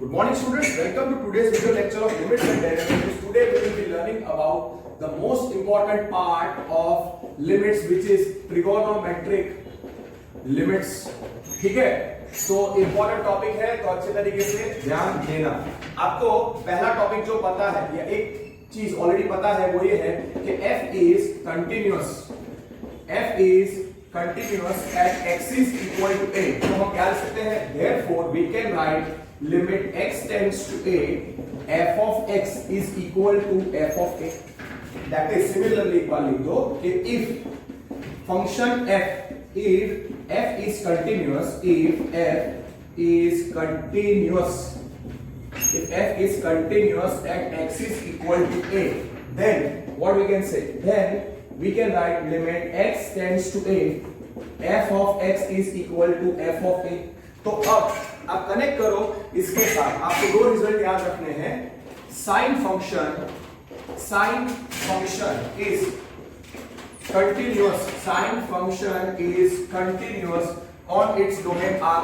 Good morning students, welcome to today's video lecture of limits and derivatives. Today we will be learning about the most important part of limits which is trigonometric limits. ठीक है, तो important topic है तो अच्छे तरीके से ध्यान देना। आपको पहला टॉपिक जो पता है या एक चीज ऑलरेडी पता है वो ये है कि f is continuous at x is equal to a। तो हम क्या लिख सकते हैं, therefore we can write limit x tends to a, f of x is equal to f of a। That is similarly एक बार लिख दो कि if function f is continuous, if f is continuous at x is equal to a, then what we can say, then we can write limit x tends to a, f of x is equal to f of a। तो अब आप connect करो इसके साथ, आपको दो result याद रखने हैं। Sine function is continuous, sin function is continuous on its domain R,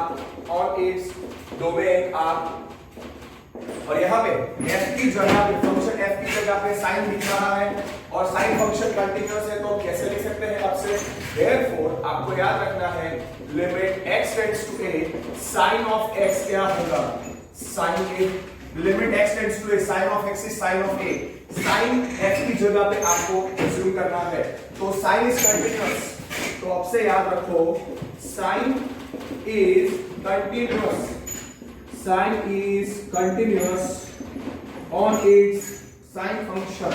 और यहाँ पे f की जगह पे फंक्शन f की जगह पे sin दिख रहा है और sin फंक्शन कंटिन्यूअस है, तो कैसे लिख सकते हैं अब से, therefore आपको याद रखना है limit x tends to a, sin of x क्या होगा, sin a। Limit x tends to a, sin of x is sin of a, sin f की जगह पे आपको अज्यूम करना है, तो sin is continuous, तो अब से याद रखो sin is continuous on its sin function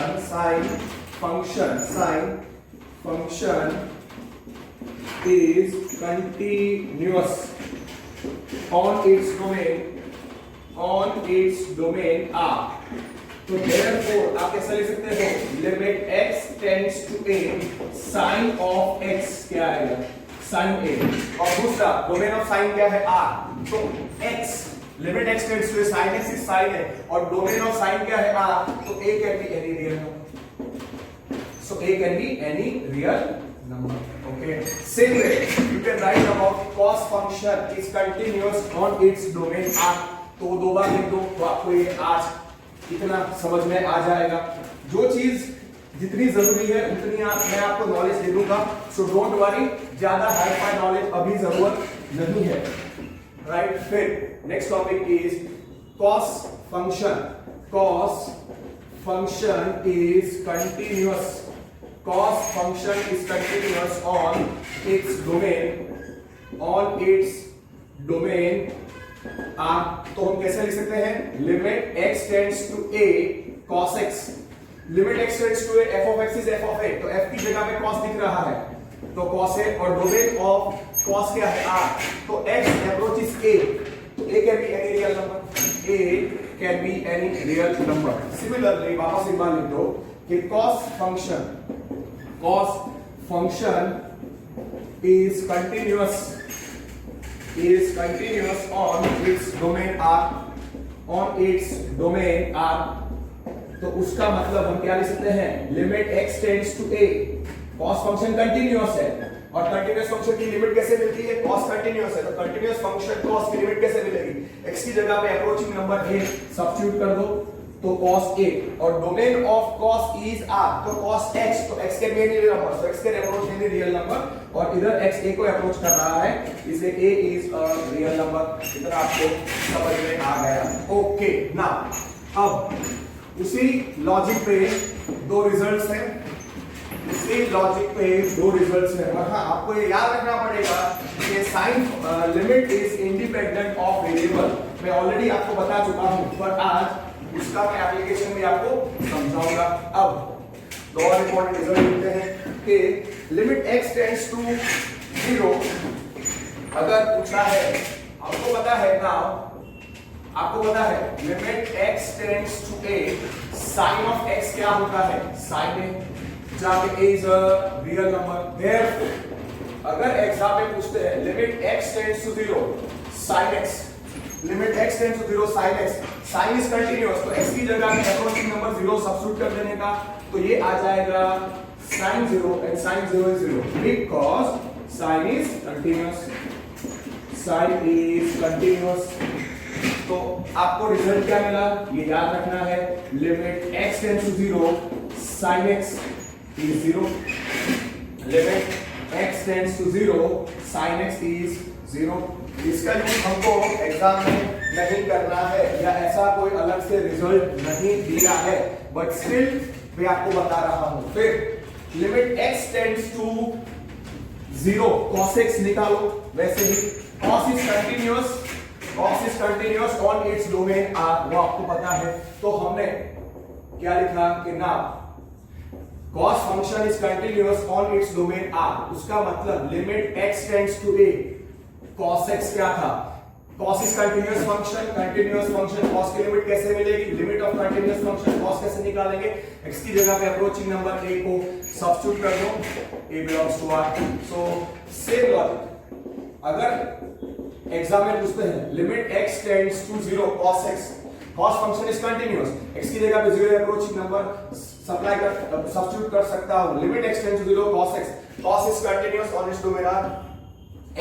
is continuous on its domain R। तो therefore आप कैसे लिख सकते हो, limit x tends to a, sin of x क्या आएगा, sin a, और दूसरा डोमेन ऑफ sin क्या है, R। तो x limit x tends to a, sin x is sin a, और डोमेन ऑफ sin क्या है, R। तो a can be any real number, so a can be any real number। Okay, same way you can write about cos function is continuous on its domain R। तो दो बार लिख दो तो आपको ये आज इतना समझ में आ जाएगा। जो चीज जितनी जरूरी है उतनी मैं आपको नॉलेज दे दूंगा, सो डोंट वरी, ज्यादा हाई फाई नॉलेज अभी जरूरत नहीं है, राइट। फिर next topic is cos function is continuous on its domain R। तो हम कैसे लिख सकते हैं, limit x tends to a cos x, limit x tends to a, f of x is f of a, तो f की जगह पे cos दिख रहा है तो cos a, और डोमेन ऑफ cos क्या है, R। तो x approaches a, तो a can be any real number, similarly वापस एक बार लिख दो कि cos function is continuous on its domain R। तो उसका मतलब हम क्या लिख सकते हैं, limit x tends to a, cos function continuous है और कंटिन्यूअस फंक्शन की लिमिट कैसे मिलती है, cos कंटिन्यूअस है, तो कंटिन्यूअस फंक्शन cos की लिमिट कैसे मिलेगी, x की जगह पे अप्रोचिंग नंबर a सब्स्टिट्यूट कर दो तो cos a, और domain of cos is R, तो cos x, तो x can be any real number, तो x can approach any real number, और इधर x a को अप्रोच कर रहा है, इसलिए a is a real number. इधर आपको समझ में आ गया। ओके, नाउ अब उसी लॉजिक पे दो रिजल्ट्स हैं, और हाँ आपको ये याद रखना पड़ेगा कि sine limit is independent of variable. मैं ऑलरेडी आपको बता चुका हूं, पर आज उसका मैं एप्लीकेशन में आपको समझाऊंगा। अब दो और इंपॉर्टेंट रिजल्ट लिखते हैं कि लिमिट x टेंड्स टू 0 अगर पूछा है, आपको पता है limit x tends to a, sin of x क्या होता है, sin a, जहां पे a is a real number. Therefore अगर एग्जाम में पूछते हैं limit x tends to 0 sin x, limit x tends to 0 sin x, sin is continuous, तो x की जगह में अप्रोचिंग नंबर 0 सब्स्टिट्यूट कर देने का, तो ये आ जाएगा sin 0 and sin 0 is 0 because sin is continuous, sin is continuous। तो आपको रिजल्ट क्या मिला ये याद रखना है, limit x tends to 0 sin x is 0, limit x tends to 0 sin x is 0। इसका यूज हमको एग्जाम में नहीं करना है या ऐसा कोई अलग से रिजल्ट नहीं दिया है, बट स्टिल मैं आपको बता रहा हूं। फिर limit x tends to 0 cos x निकालो, वैसे ही cos is continuous on its domain R, वो आपको पता है। तो हमने क्या लिखा कि ना cos function is continuous on its domain R, उसका मतलब limit x tends to a cos x क्या था, cos is continuous function, cos की लिमिट कैसे मिलेगी, limit of continuous function cos कैसे निकालेंगे, x की जगह पे अप्रोचिंग नंबर a को सब्स्टिट्यूट कर दो, a belongs to R। So same logic, अगर एग्जाम में पूछते हैं limit x tends to 0 cos x, cos function is continuous, x की जगह पे 0 अप्रोचिंग नंबर सब्स्टिट्यूट कर सकता हूं, limit x tends to 0 cos x, cos is continuous on its domain R,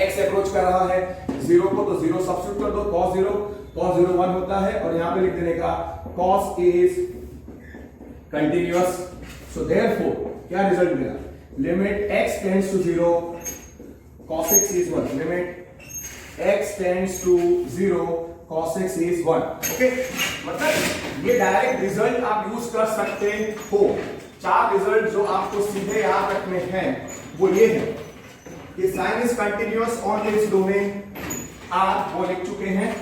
x approach कर रहा है 0 को, तो 0 सब्स्टिट्यूट कर दो, cos 0 1 होता है, और यहां पे लिख देने का cos is continuous. So therefore क्या रिजल्ट मिला, limit x tends to 0 cos x is 1, limit x tends to 0 cos x is 1। Okay, मतलब ये डायरेक्ट रिजल्ट आप यूज कर सकते हो। 4 रिजल्ट जो आपको सीधे याद रखने हैं वो ये है कि sin is continuous on its domain R, वो लिख चुके हैं,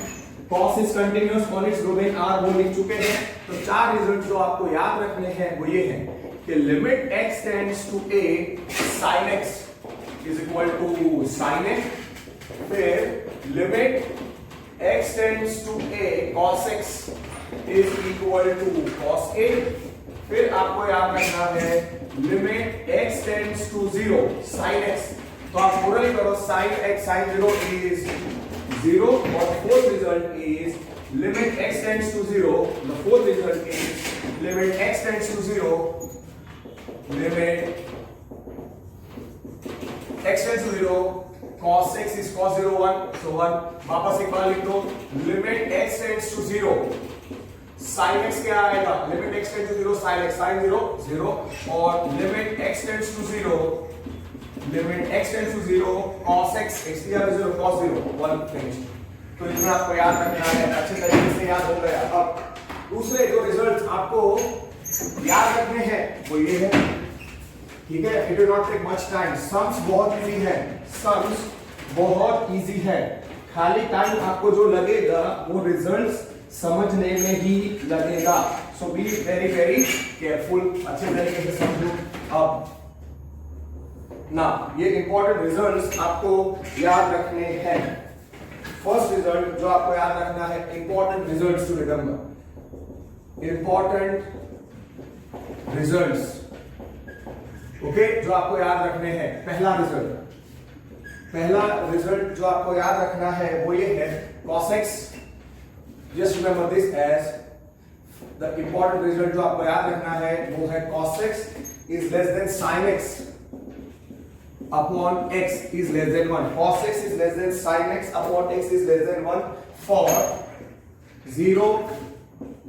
cos is continuous on its domain R, वो लिख चुके हैं। तो 4 रिजल्ट जो आपको याद रखने हैं वो ये हैं कि limit x tends to a sin x is equal to sin a, फिर limit x tends to a cos x is equal to cos a, फिर आपको याद रखना है limit x tends to 0 sin x, तो आप पूरा ही करो, sin x sin 0 is 0, और fourth result is limit x tends to 0, the fourth result is limit x tends to 0, limit x tends to 0, cos x is cos 0 1, so 1, वापस एक बार लिख दो, limit x tends to 0, sin x क्या आएगा, limit x tends to 0 sin x sin 0 0, और limit x tends to 0, limit x tends to 0 cos x, x की जगह 0 cos 0 1 फिनिश। तो इतना आपको याद रखना है, अच्छे तरीके से याद हो गया। अब दूसरे जो रिजल्ट्स आपको याद रखने हैं वो ये है, ठीक है, it will not take much time, sums बहुत इजी है, सम्स बहुत इजी है, खाली टाइम आपको जो लगेगा वो रिजल्ट्स समझने में ही लगेगा। सो बी वेरी वेरी केयरफुल, अच्छे तरीके से समझो। अब ना ये इंपॉर्टेंट रिजल्ट्स आपको याद रखने हैं। फर्स्ट रिजल्ट जो आपको याद रखना है, important results to remember, important results, okay, जो आपको याद रखने हैं। पहला रिजल्ट जो आपको याद रखना है वो ये है, cos x, just remember this as the important result जो आपको याद रखना है वो है cos x is less than sin x upon x is less than 1, cos x is less than sin x upon x is less than 1 for 0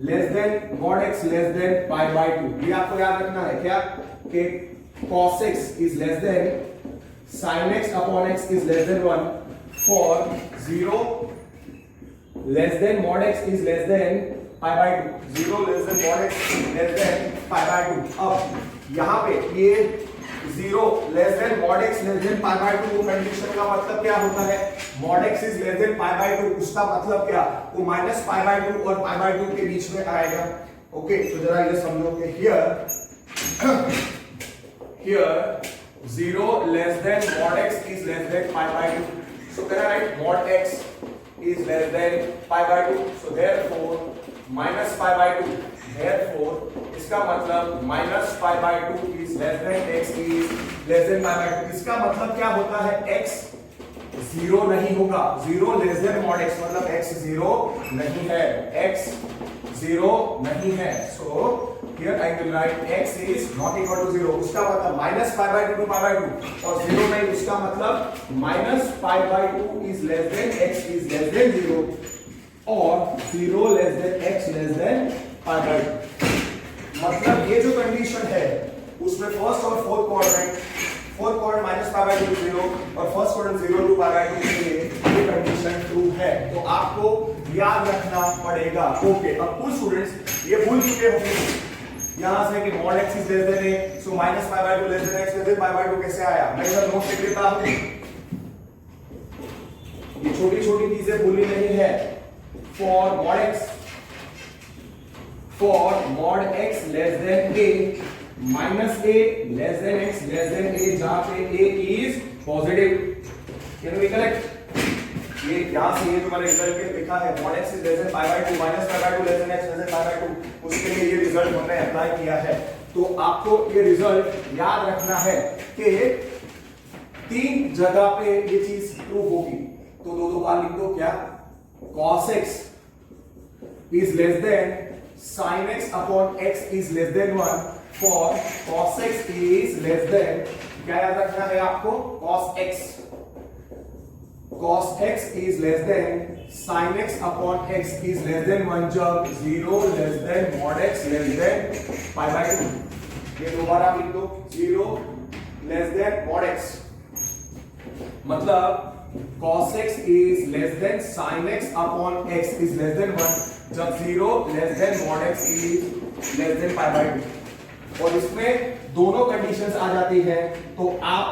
less than mod x less than pi by 2। ये आपको याद रखना है क्या कि cos x is less than sin x upon x is less than 1 for 0 less than mod x is less than pi by 2, 0 less than mod x less than pi by 2। अब यहाँ पे ये 0 less than mod x less than pi by 2 condition का मतलब क्या होता है, mod x is less than pi by 2, उसका मतलब क्या, वो माइनस pi by 2 और pi by 2 के बीच में आएगा। ओके, तो जरा ये समझो कि here 0 less than mod x is less than pi by 2, so can I write mod x is less than pi by 2, so therefore minus pi by 2, therefore इसका मतलब minus pi by 2 is less than x is less than pi by 2। इसका मतलब क्या होता है, x 0 नहीं होगा, 0 less than mod x मतलब x 0 नहीं है, x 0 नहीं है। so here I will write x is not equal to 0, उसका मतलब minus pi by 2 to pi by 2, और 0 नहीं, उसका मतलब minus pi by 2 is less than x is less than 0, और 0 less than x less than pi by 2। मतलब ये जो कंडीशन है उसमें फर्स्ट और fourth quadrant minus pi by 2 0 और first quadrant 0 to pi by 2 के लिए ये कंडीशन ट्रू है। तो आपको याद रखना पड़ेगा। ओके, अब कुछ स्टूडेंट्स ये भूल चुके होंगे यहां से कि mod x is less than a, so minus pi by 2 less than x less than pi by 2 कैसे आया। मैं इधर नोट लिख देता हूं, ये छोटी छोटी चीजें भूलनी नहीं है। For mod x less than a minus a less than x less than a, जहां पे a is positive. Can we correct? ये यहां से ये जो मैंने रिजल्ट के लिखा है mod x is less than pi by 2 minus pi by 2 less than x less than pi by 2, उसके लिए ये रिजल्ट हमने अप्लाई किया है। तो आपको ये रिजल्ट याद रखना है कि 3 जगह पे ये चीज ट्रू होगी। तो दो बार लिख दो क्या, cos x is less than sin x upon x is less than 1 for cos x is less than, क्या याद रखना है आपको, cos x is less than sin x upon x is less than 1 जब 0 less than mod x less than pi by 2। ये दोबारा लिख दो, 0 less than mod x, मतलब cos x is less than sin x upon x is less than 1 जब 0 less than mod x is less than pi by 2। और इसमें दोनों conditions आ जाती है। तो आप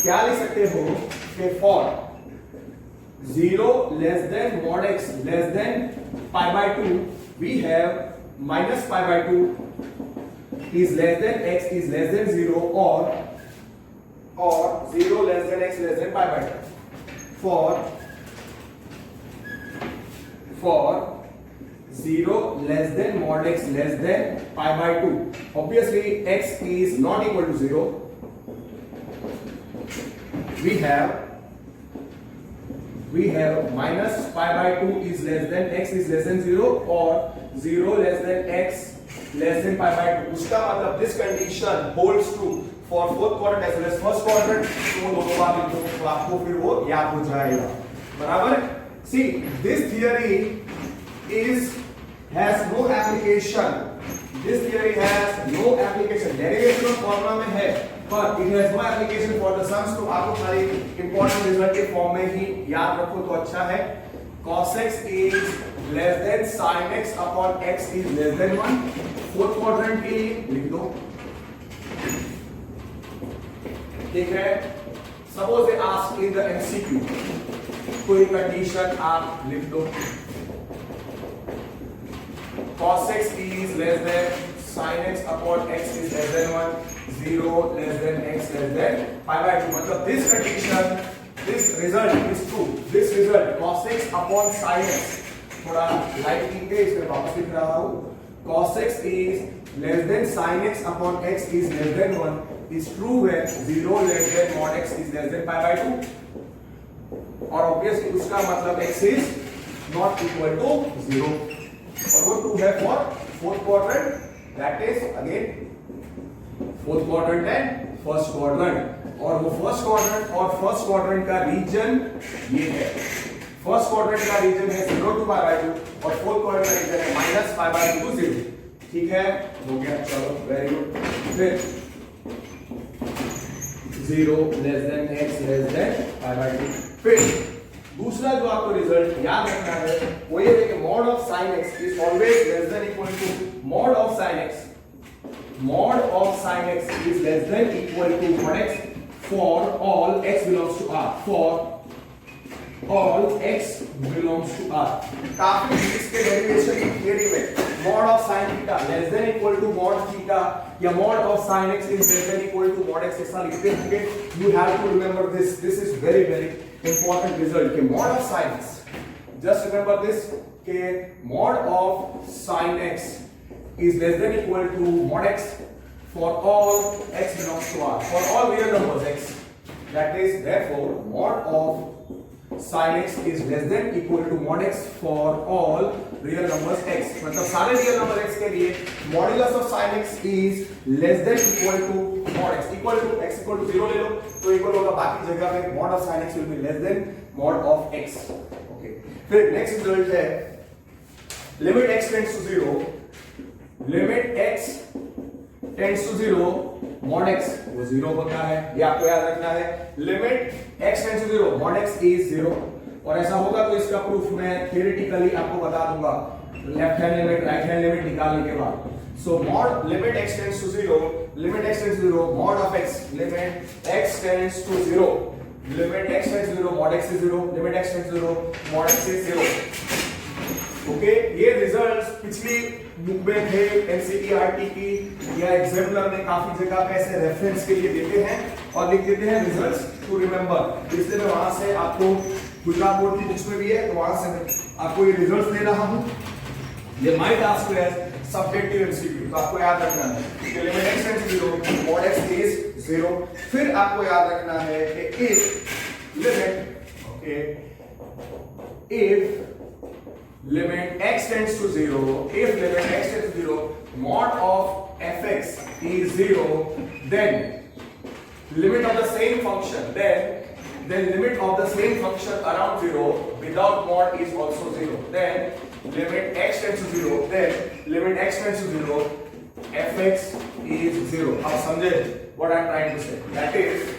क्या लिख सकते हो कि for 0 less than mod x less than pi by 2 we have minus pi by 2 is less than x is less than 0 or 0 less than x less than pi by 2। for 0 less than mod x less than pi by 2, obviously x is not equal to 0, we have minus pi by 2 is less than x is less than 0 or 0 less than x less than pi by 2। उसका मतलब this condition holds true for fourth quadrant as well as first quadrant। तो दोनों बार लिख दो तो आपको फिर वो याद हो जाएगा, बराबर। See, this theory has no application, this theory has no application, derivation of formula में है but it has no application for the sums। तो आपको खाली important result के फॉर्म में ही याद रखो तो अच्छा है। cos x is less than sin x upon x is less than 1, fourth quadrant के लिए लिख दो, ठीक है। Suppose they ask in the MCQ, कोई कंडीशन आप लिख दो, cos x is less than sin x upon x is less than 1, 0 less than x less than pi by 2, मतलब this condition, this result is true। this result cos x upon sin x, थोड़ा light लिख के इसमें वापस लिख रहा हूं, cos x is less than sin x upon x is less than 1 is true when 0 less than mod x is less than pi by 2, और obviously उसका मतलब x is not equal to 0, और वो ट्रू है for fourth quadrant, that is again fourth quadrant and first quadrant. और वो first quadrant का reason ये है, फर्स्ट क्वाड्रेंट का रीजन है 0 टू पाई बाय 2 और फोर्थ क्वाड्रेंट का रीजन है माइनस पाई बाय 2 टू 0, ठीक है, हो गया, चलो वेरी गुड। फिर 0 less than x less than pi by 2। फिर दूसरा जो आपको रिजल्ट याद रखना है वो ये है कि mod of sin x is always less than equal to mod of sin x is less than equal to mod x for all x belongs to R, for all x belongs to R। काफी इसके derivation की theory में mod of sin theta less than equal to mod theta या mod of sin x is less than equal to mod x ऐसा लिखते होंगे। You have to remember this, this is very important result के mod of sin x, just remember this के mod of sin x is less than equal to mod x for all x belongs to R, for all real numbers x, that is therefore mod of sin x is less than equal to mod x for all real numbers x, मतलब सारे real number x के लिए modulus of sin x is less than equal to mod x, equal to x equal to 0 ले लो तो equal होगा, बाकी जगह पे mod of sin x will be less than mod of x। okay, फिर next result है limit x tends to 0, limit x tends to 0, mod x वो 0 होता है, ये आपको याद रखना है। Limit x tends to 0, mod x is 0। और ऐसा होगा तो इसका प्रूफ मैं थियोरेटिकली आपको बता दूंगा left hand limit right hand limit निकालने के बाद। So mod limit x tends to 0, limit x tends to 0, mod of x, limit x tends to 0, limit x tends to 0, mod x is 0, limit x tends to 0, mod x is 0। Okay, ये results पिछली book में थे NCERT की या examiner ने काफी जगह पे ऐसे रेफरेंस के लिए देते हैं और लिख देते हैं रिजल्ट्स टू रिमेंबर। इसलिए मैं वहां से आपको गुजरात बोर्ड की बुक्स में भी है तो वहां से आपको ये रिजल्ट्स दे रहा हूं। ये माय टास्क है सब्जेक्टिव एमसीक्यू, तो आपको याद रखना है कि limit x tends to 0, mod x is 0। फिर आपको याद रखना है कि if limit if limit x tends to 0, if limit x tends to 0, mod of fx is 0, then limit of the same function, then limit of the same function around 0 without mod is also 0, then limit x tends to 0, then limit x tends to 0, fx is 0। अब समझे what I'm trying to say? That is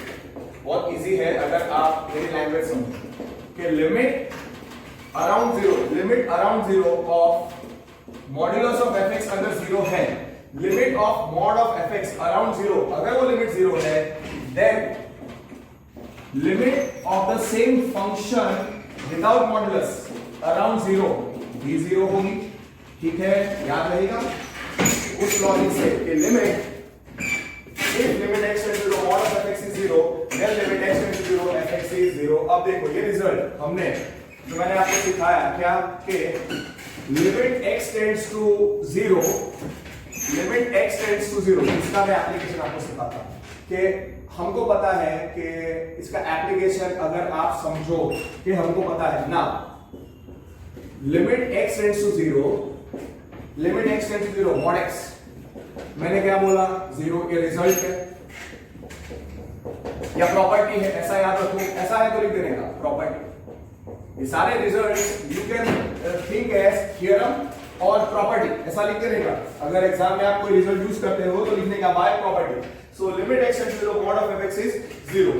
बहुत easy है अगर आप मेरी language समझो कि limit around 0, limit around 0 of modulus of fx अगर 0 है, limit of mod of fx around 0 अगर वो लिमिट 0 है, then limit of the same function without modulus around 0 भी 0 होगी। ठीक है, याद रहेगा उस लॉजिक से कि limit if limit x tends to 0 mod of fx is 0, then limit x tends to 0 fx is 0। अब देखो ये रिजल्ट हमने जो मैंने आपको सिखाया क्या कि limit x tends to 0, limit x tends to 0, इसका मैं एप्लीकेशन आपको सिखाता कि हमको पता है कि इसका एप्लीकेशन अगर आप समझो कि हमको पता है ना, limit x tends to 0, limit x tends to 0, mod x, मैंने क्या बोला 0 ये रिजल्ट है या प्रॉपर्टी है, ऐसा याद रखो, ऐसा है तो लिख देने का प्रॉपर्टी। ये सारे results you can think as theorem और प्रॉपर्टी, ऐसा लिखते रहेगा। अगर एग्जाम में आप कोई रिजल्ट यूज करते हो तो लिखने का by property. So limit x tends to 0, mod of fx is 0।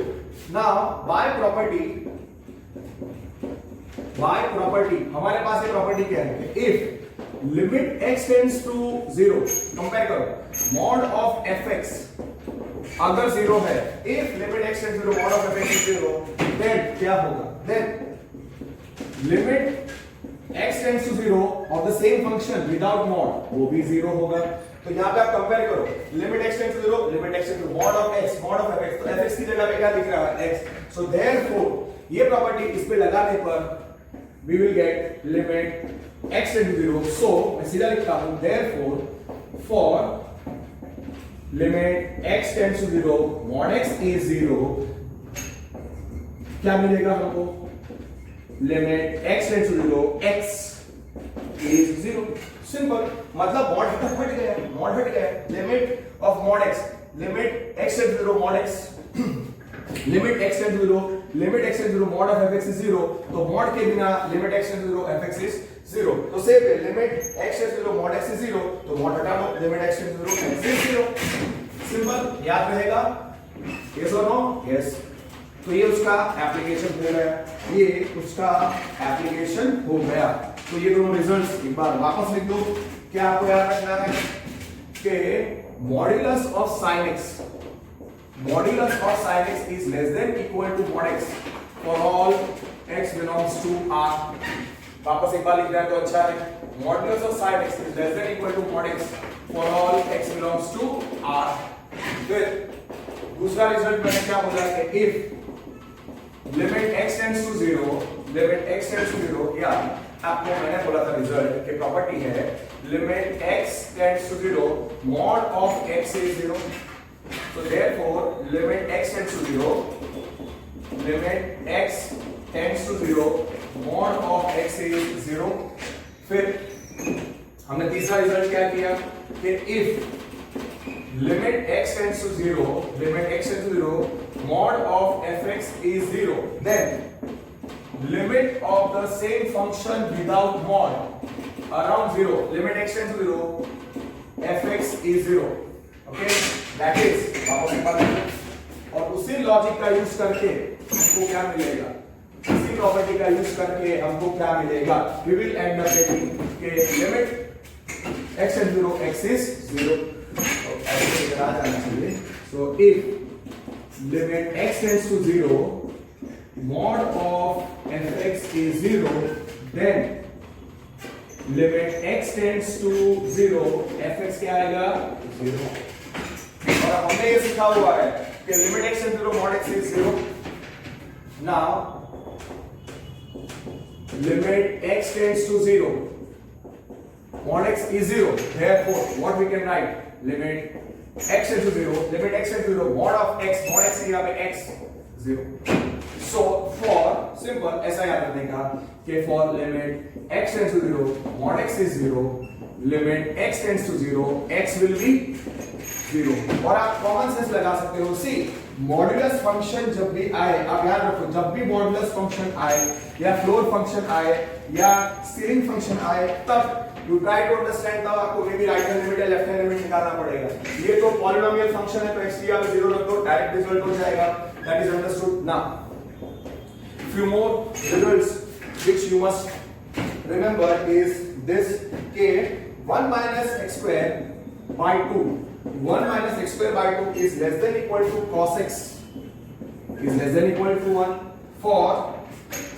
Now by property हमारे पास ये प्रॉपर्टी क्या है कि if limit x tends to 0, compare करो mod of fx अगर 0 है, if limit x tends to 0, mod of fx is 0, then क्या होगा, then limit x tends to 0 of the same function without mod वो भी 0 होगा। तो यहां पे आप कंपेयर करो limit x tends to 0, limit x tends to mod of x, mod of fx, तो fx की जगह पे क्या दिख रहा है x। सो देयरफॉर ये प्रॉपर्टी इस पे लगाने पर we will get limit x tends to 0। So मैं सीधा लिखता हूं therefore for limit x tends to 0, mod x is 0, क्या मिलेगा हमको, limit x tends to 0, x is 0। Simple, मतलब मॉड हट गया, मॉड हट गया, limit of mod x, limit x tends to 0, mod x, limit x tends to 0, limit x tends to 0, mod of fx is 0, तो mod के बिना limit x tends to 0 fx is 0। तो same है, limit x tends to 0, mod x is 0, तो mod हटा लो, limit x tends to 0 fx is 0। Simple, याद रहेगा, यस और नो, यस। तो ये उसका एप्लीकेशन हो गया, ये उसका एप्लीकेशन हो गया। तो ये दोनों रिजल्ट्स एक बार वापस लिख दो। क्या आपको याद रखना है कि modulus of sin x, modulus of sin x is less than equal to mod x for all x belongs to r। वापस एक बार लिख दें तो अच्छा है, modulus of sin x is less than equal to mod x for all x belongs to r। फिर दूसरा रिजल्ट मैंने क्या बोला कि if limit x tends to 0, limit x tends to 0, या आपको मैंने बोला था रिजल्ट की प्रॉपर्टी है limit x tends to 0, mod of x is 0, so therefore limit x tends to 0, limit x tends to 0, mod of x is 0। फिर हमने तीसरा रिजल्ट क्या किया कि if limit x tends to 0, limit x tends to 0, mod of fx is 0, then limit of the same function without mod around 0, limit x tends to 0, fx is 0. Okay, that is वापस निकाल और उसी logic का use करके हमको क्या मिलेगा, इसी प्रॉपर्टी का यूज करके हमको क्या मिलेगा, we will end up getting के limit x tends to 0, x is 0. तो ऐसे इधर आ जाना चाहिए. So if limit x tends to 0, mod of fx is 0, then limit x tends to 0, fx क्या आएगा 0. और हमने ये सीखा हुआ है कि limit x tends to 0, mod x is 0. Now limit x tends to 0, mod x is 0. Therefore, what we can write? Limit x tends to 0, limit x tends to 0, mod of x, mod x यहाँ पे x 0. So for simple ऐसा याद रखने का कि for limit x tends to 0, mod x is 0, limit x tends to 0, x will be 0. और आप common sense लगा सकते हो. सी मॉड्यूलस फंक्शन जब भी आए, आप याद रखो, जब भी मॉड्यूलस फंक्शन आए या फ्लोर फंक्शन आए या सीलिंग फंक्शन आए, तब यू ट्राई टू अंडरस्टैंड, तब आपको may be right hand limit या लेफ्ट हैंड लिमिट निकालना पड़ेगा. ये तो पॉलिनोमियल फंक्शन है तो x यहाँ पे 0 रख दो, डायरेक्ट रिजल्ट हो जाएगा. That is understood. Now few more results which you must remember is this k 1 minus x square by 2. 1 minus x square by 2 is less than equal to cos x is less than equal to 1 for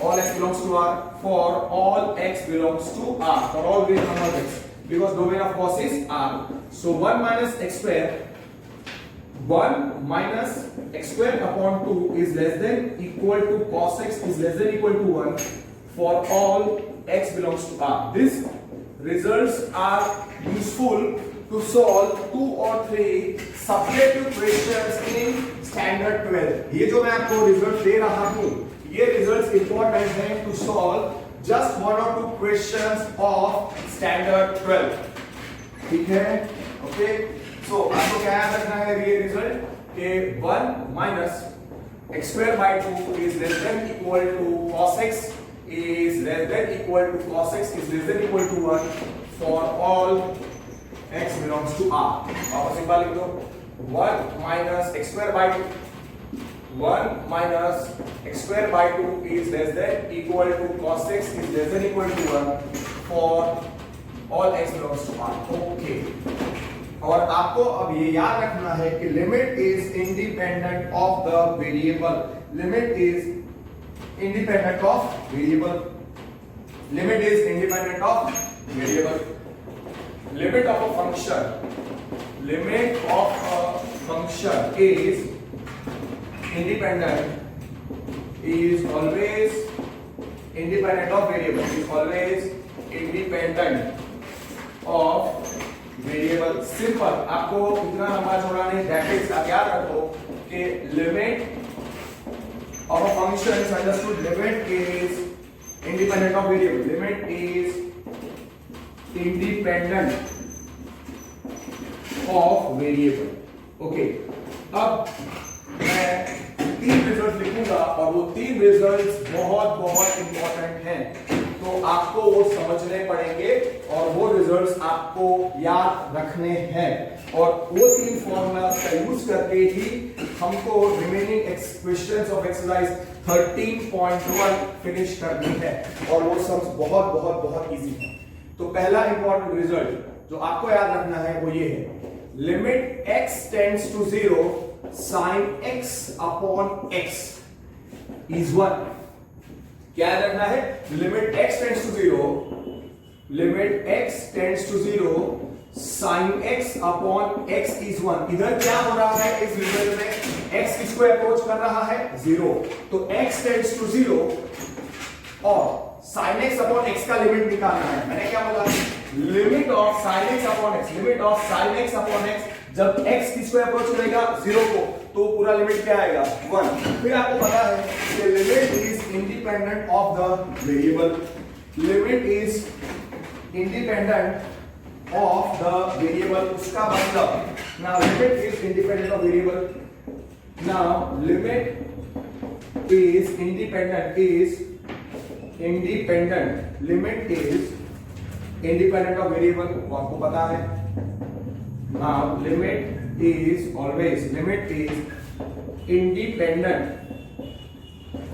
all x belongs to R, for all x belongs to R, for all real numbers x, because domain of cos is R. So 1 minus x square 1 minus x square upon 2 is less than equal to cos x is less than equal to 1 for all x belongs to R. These results are useful to solve 2 or 3 subjective questions in standard 12. ये जो मैं आपको result दे रहा हूँ, ये results important हैं to solve just 1 or 2 questions of standard 12. ठीक है? ओके. So आपको क्या याद रखना है ये रिजल्ट कि 1 minus x square by 2 is less than equal to cos x is less than equal to cos x is less than equal to 1 for all x belongs to R. और simple लिख दो 1 minus x square by 2 1 minus x square by 2 is less than equal to cos x is less than equal to 1 for all x belongs to R. Okay. और आपको अब ये याद रखना है कि limit is independent of the variable. Limit is independent of variable. Limit is independent of variable. Limit of a function, limit of a function is independent, is always independent of variable, is always independent of variable. Simple. आपको इतना लंबा छोड़ा नहीं. That is आप याद रखो कि limit of a function is understood. Limit is independent of variable. Limit is independent of variable. Okay. अब मैं 3 रिजल्ट लिखूंगा और वो 3 रिजल्ट्स बहुत बहुत इंपॉर्टेंट हैं, तो आपको वो समझने पड़ेंगे और वो रिजल्ट्स आपको याद रखने हैं. और वो 3 फॉर्मूलाज का यूज करके ही हमको remaining questions of exercise 13.1 finish करनी है और वो सब बहुत बहुत बहुत इजी है. तो पहला इंपॉर्टेंट रिजल्ट जो आपको याद रखना है वो ये है, limit x tends to 0 sin x upon x is 1. क्या याद रखना है? Limit x tends to 0, limit x tends to 0 sin x upon x is 1. इधर क्या हो रहा है इस रिजल्ट में? x किसको अप्रोच कर रहा है? 0. तो x टेंड्स टू 0 और sin x अपॉन x का लिमिट निकालना है. मैंने क्या बोला? Limit of sin x upon x, limit of sin x upon x जब x किसको अप्रोच करेगा? 0 को, तो पूरा लिमिट क्या आएगा? 1. फिर आपको पता है कि limit is independent of the variable. Limit is independent of the variable. उसका मतलब now limit is independent of variable. Now limit is independent, limit is independent of variable, वो आपको पता है। Now limit is always, limit is independent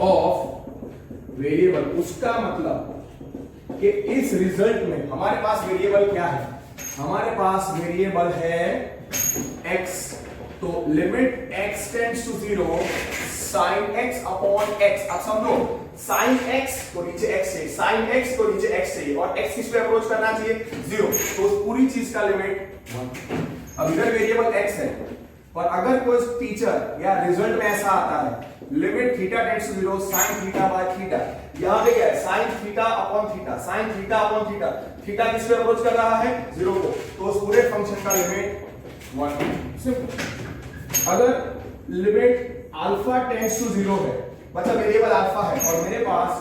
of variable. उसका मतलब कि इस रिजल्ट में हमारे पास वेरिएबल क्या है, हमारे पास वेरिएबल है x, तो limit x tends to 0 sin x upon x। अब समझो sin x को नीचे x चाहिए, sin x को नीचे x चाहिए और x किस पे अप्रोच करना चाहिए 0, तो उस पूरी चीज का लिमिट 1। अब इधर वेरिएबल x है, पर अगर कोई टीचर या रिजल्ट में ऐसा आता है limit theta tends to 0 sin theta by theta, यहां पे क्या है sin theta upon theta, sin theta upon theta, theta किस पे अप्रोच कर रहा है 0 को, तो उस पूरे फंक्शन का लिमिट 1। सिंपल। अगर लिमिट अल्फा टेंड्स टू 0 है, मतलब वेरिएबल अल्फा है और मेरे पास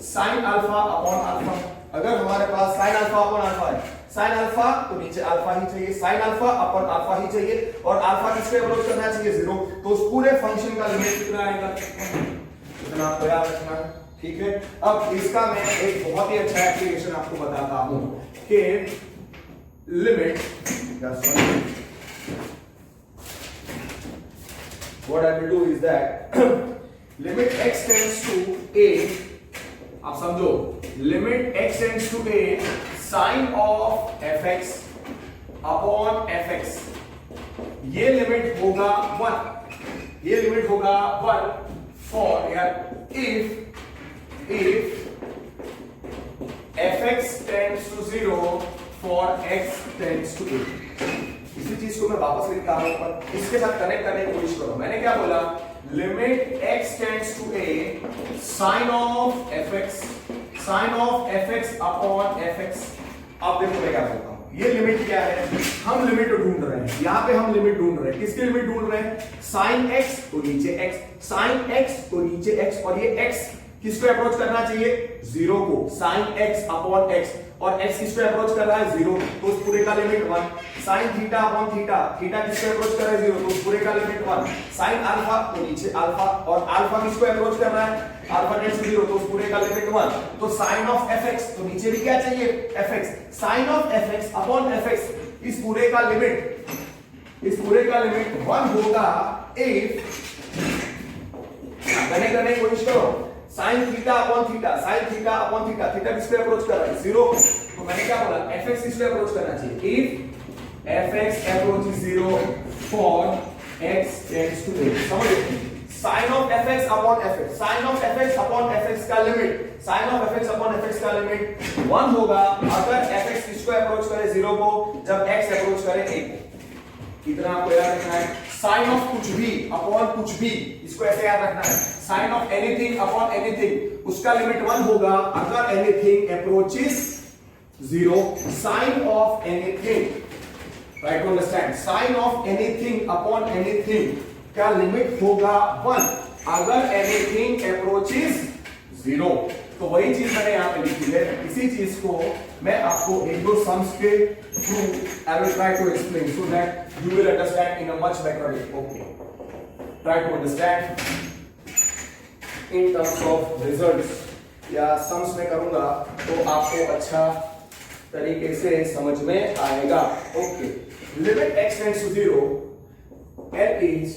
sin अल्फा अपॉन अल्फा, अगर हमारे पास sin अल्फा अपॉन अल्फा है, sin अल्फा तो नीचे अल्फा ही चाहिए, sin अल्फा अपॉन अल्फा ही चाहिए और अल्फा किस पे अप्रोच करना चाहिए 0, तो उस पूरे फंक्शन का लिमिट कितना आएगा, इतना आपको याद रखना है, ठीक है। अब इसका मैं एक बहुत ही अच्छा एप्लीकेशन आपको बताता हूं कि limit, what I will do is that limit x tends to a, आप समझो limit x tends to a sin of fx upon fx, ये लिमिट होगा 1, ये लिमिट होगा 1 फॉर यार if fx tends to 0 for x tends to a। इसी चीज को मैं वापस लिखता हूं, पर इसके साथ कनेक्ट करने की कोशिश करो। मैंने क्या बोला, limit x tends to a sin of fx upon fx। अब देखो मैं क्या बोलता हूं, ये लिमिट क्या है, हम लिमिट ढूंढ रहे हैं, यहां पे हम लिमिट ढूंढ रहे हैं, किसकी लिमिट ढूंढ रहे हैं, sin x तो नीचे x, sin x तो नीचे x, और ये x किस पे अप्रोच करना चाहिए 0 को, sin x अपॉन x, और x किस पे अप्रोच कर रहा है 0, तो उस पूरे का limit 1। sin theta upon theta, theta किस पे अप्रोच कर रहा है 0, तो उस पूरे का लिमिट 1। sin अल्फा तो नीचे अल्फा, और अल्फा किस पे अप्रोच कर रहा है अल्फा टेंड्स टू 0, तो उस पूरे का लिमिट 1। तो sin ऑफ fx तो नीचे भी क्या चाहिए fx, sin of fx upon fx, इस पूरे का लिमिट 1 होगा if, करने की कोशिश करो, sin theta upon theta, sin theta upon theta, theta किस पे अप्रोच कर रहा है 0, तो मैंने क्या बोला fx किस पे अप्रोच करना चाहिए, if fx approaches 0 for x tends to 0। समझो sin of fx upon fx, sin of fx upon fx का limit, sin of fx upon fx का लिमिट 1 होगा अगर fx किसको अप्रोच करे 0 को, जब x अप्रोच करे 1 को। इतना आपको याद रखना है, साइन ऑफ कुछ भी अपॉन कुछ भी, इसको ऐसे याद रखना है, sine of anything upon anything, उसका लिमिट 1 होगा अगर anything approaches 0, sine of anything, try to understand, sine of anything upon anything का लिमिट होगा 1 अगर एनीथिंग अप्रोचेस 0। तो वही चीज मैंने यहां पे लिखी है, इसी चीज को मैं आपको एक दो सम्स के through I will try to explain so that you will understand in a much better way. Okay, try to understand in terms of results, या सम्स में करूंगा तो आपको अच्छा तरीके से समझ में आएगा। Okay, limit x tends to 0 at is,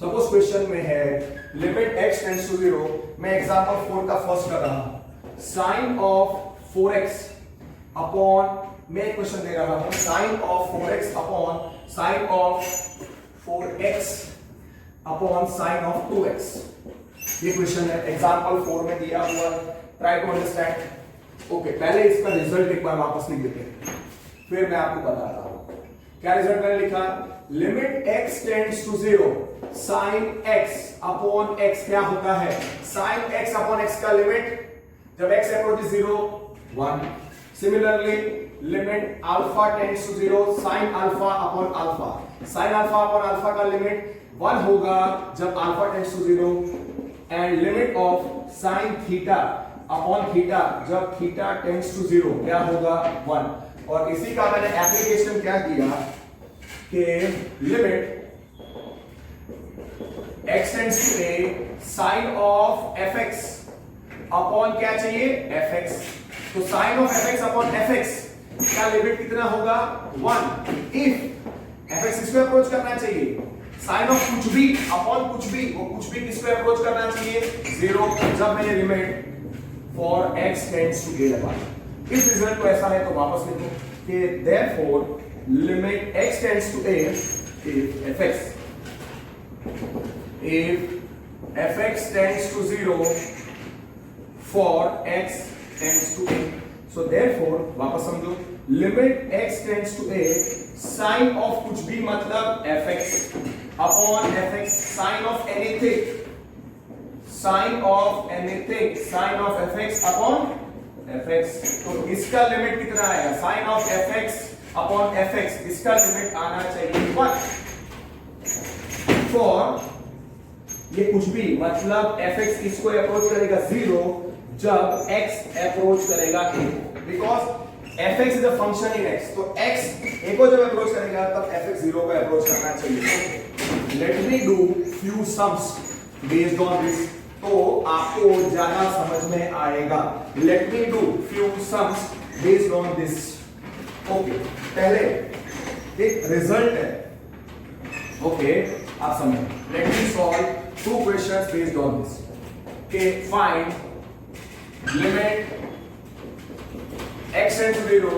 suppose question में है लिमिट x टेंड्स टू 0, मैं एग्जांपल 4 का फर्स्ट कर रहा हूं, साइन ऑफ 4x अपॉन, मैं एक क्वेश्चन दे रहा हूं, sine of 4x upon sine of 4x upon sine of 2x, ये क्वेश्चन है एग्जांपल 4 में दिया हुआ, ट्राई टू अंडरस्टैंड। ओके, पहले इसका रिजल्ट एक बार वापस लिख देते हैं, फिर मैं आपको बताता हूं क्या रिजल्ट मैंने लिखा, limit x tends to 0 sin x upon x क्या होता है, sin x अपॉन x का लिमिट जब x approaches 0 1। Similarly limit alpha tends to 0 sin alpha upon alpha, sin alpha upon alpha का लिमिट 1 होगा जब alpha tends to 0, and limit of sin theta upon theta जब theta tends to 0 क्या होगा 1। और इसी का मैंने एप्लीकेशन क्या किया कि limit x tends to a sin of fx upon क्या चाहिए fx, तो sine of fx upon fx का लिमिट कितना होगा 1 इफ fx किसको अप्रोच करना चाहिए, साइन ऑफ कुछ भी अपॉन कुछ भी, वो कुछ भी किसको अप्रोच करना चाहिए 0, जब मैंने limit for x tends to a लगा। इस रिजल्ट को ऐसा है तो वापस लिखो कि therefore limit x tends to a if fx tends to 0 for x tends to a, so therefore वापस समझो limit x tends to a sine of कुछ भी मतलब fx upon fx, sine of anything, sine of anything, sine of fx upon fx, तो इसका limit कितना आएगा sine of fx upon fx, इसका लिमिट आना चाहिए 1 फॉर ये कुछ भी मतलब fx इसको अप्रोच करेगा 0 जब x अप्रोच करेगा a, because fx is a function in x, तो x a को जब अप्रोच करेगा तब fx 0 को अप्रोच करना चाहिए। Let me do few sums based on this, तो आपको ज्यादा समझ में आएगा। Let me do few sums based on this. Okay, पहले एक रिजल्ट है, ओके आप समझो। Let me solve two questions based on this. Okay, find limit x tends to 0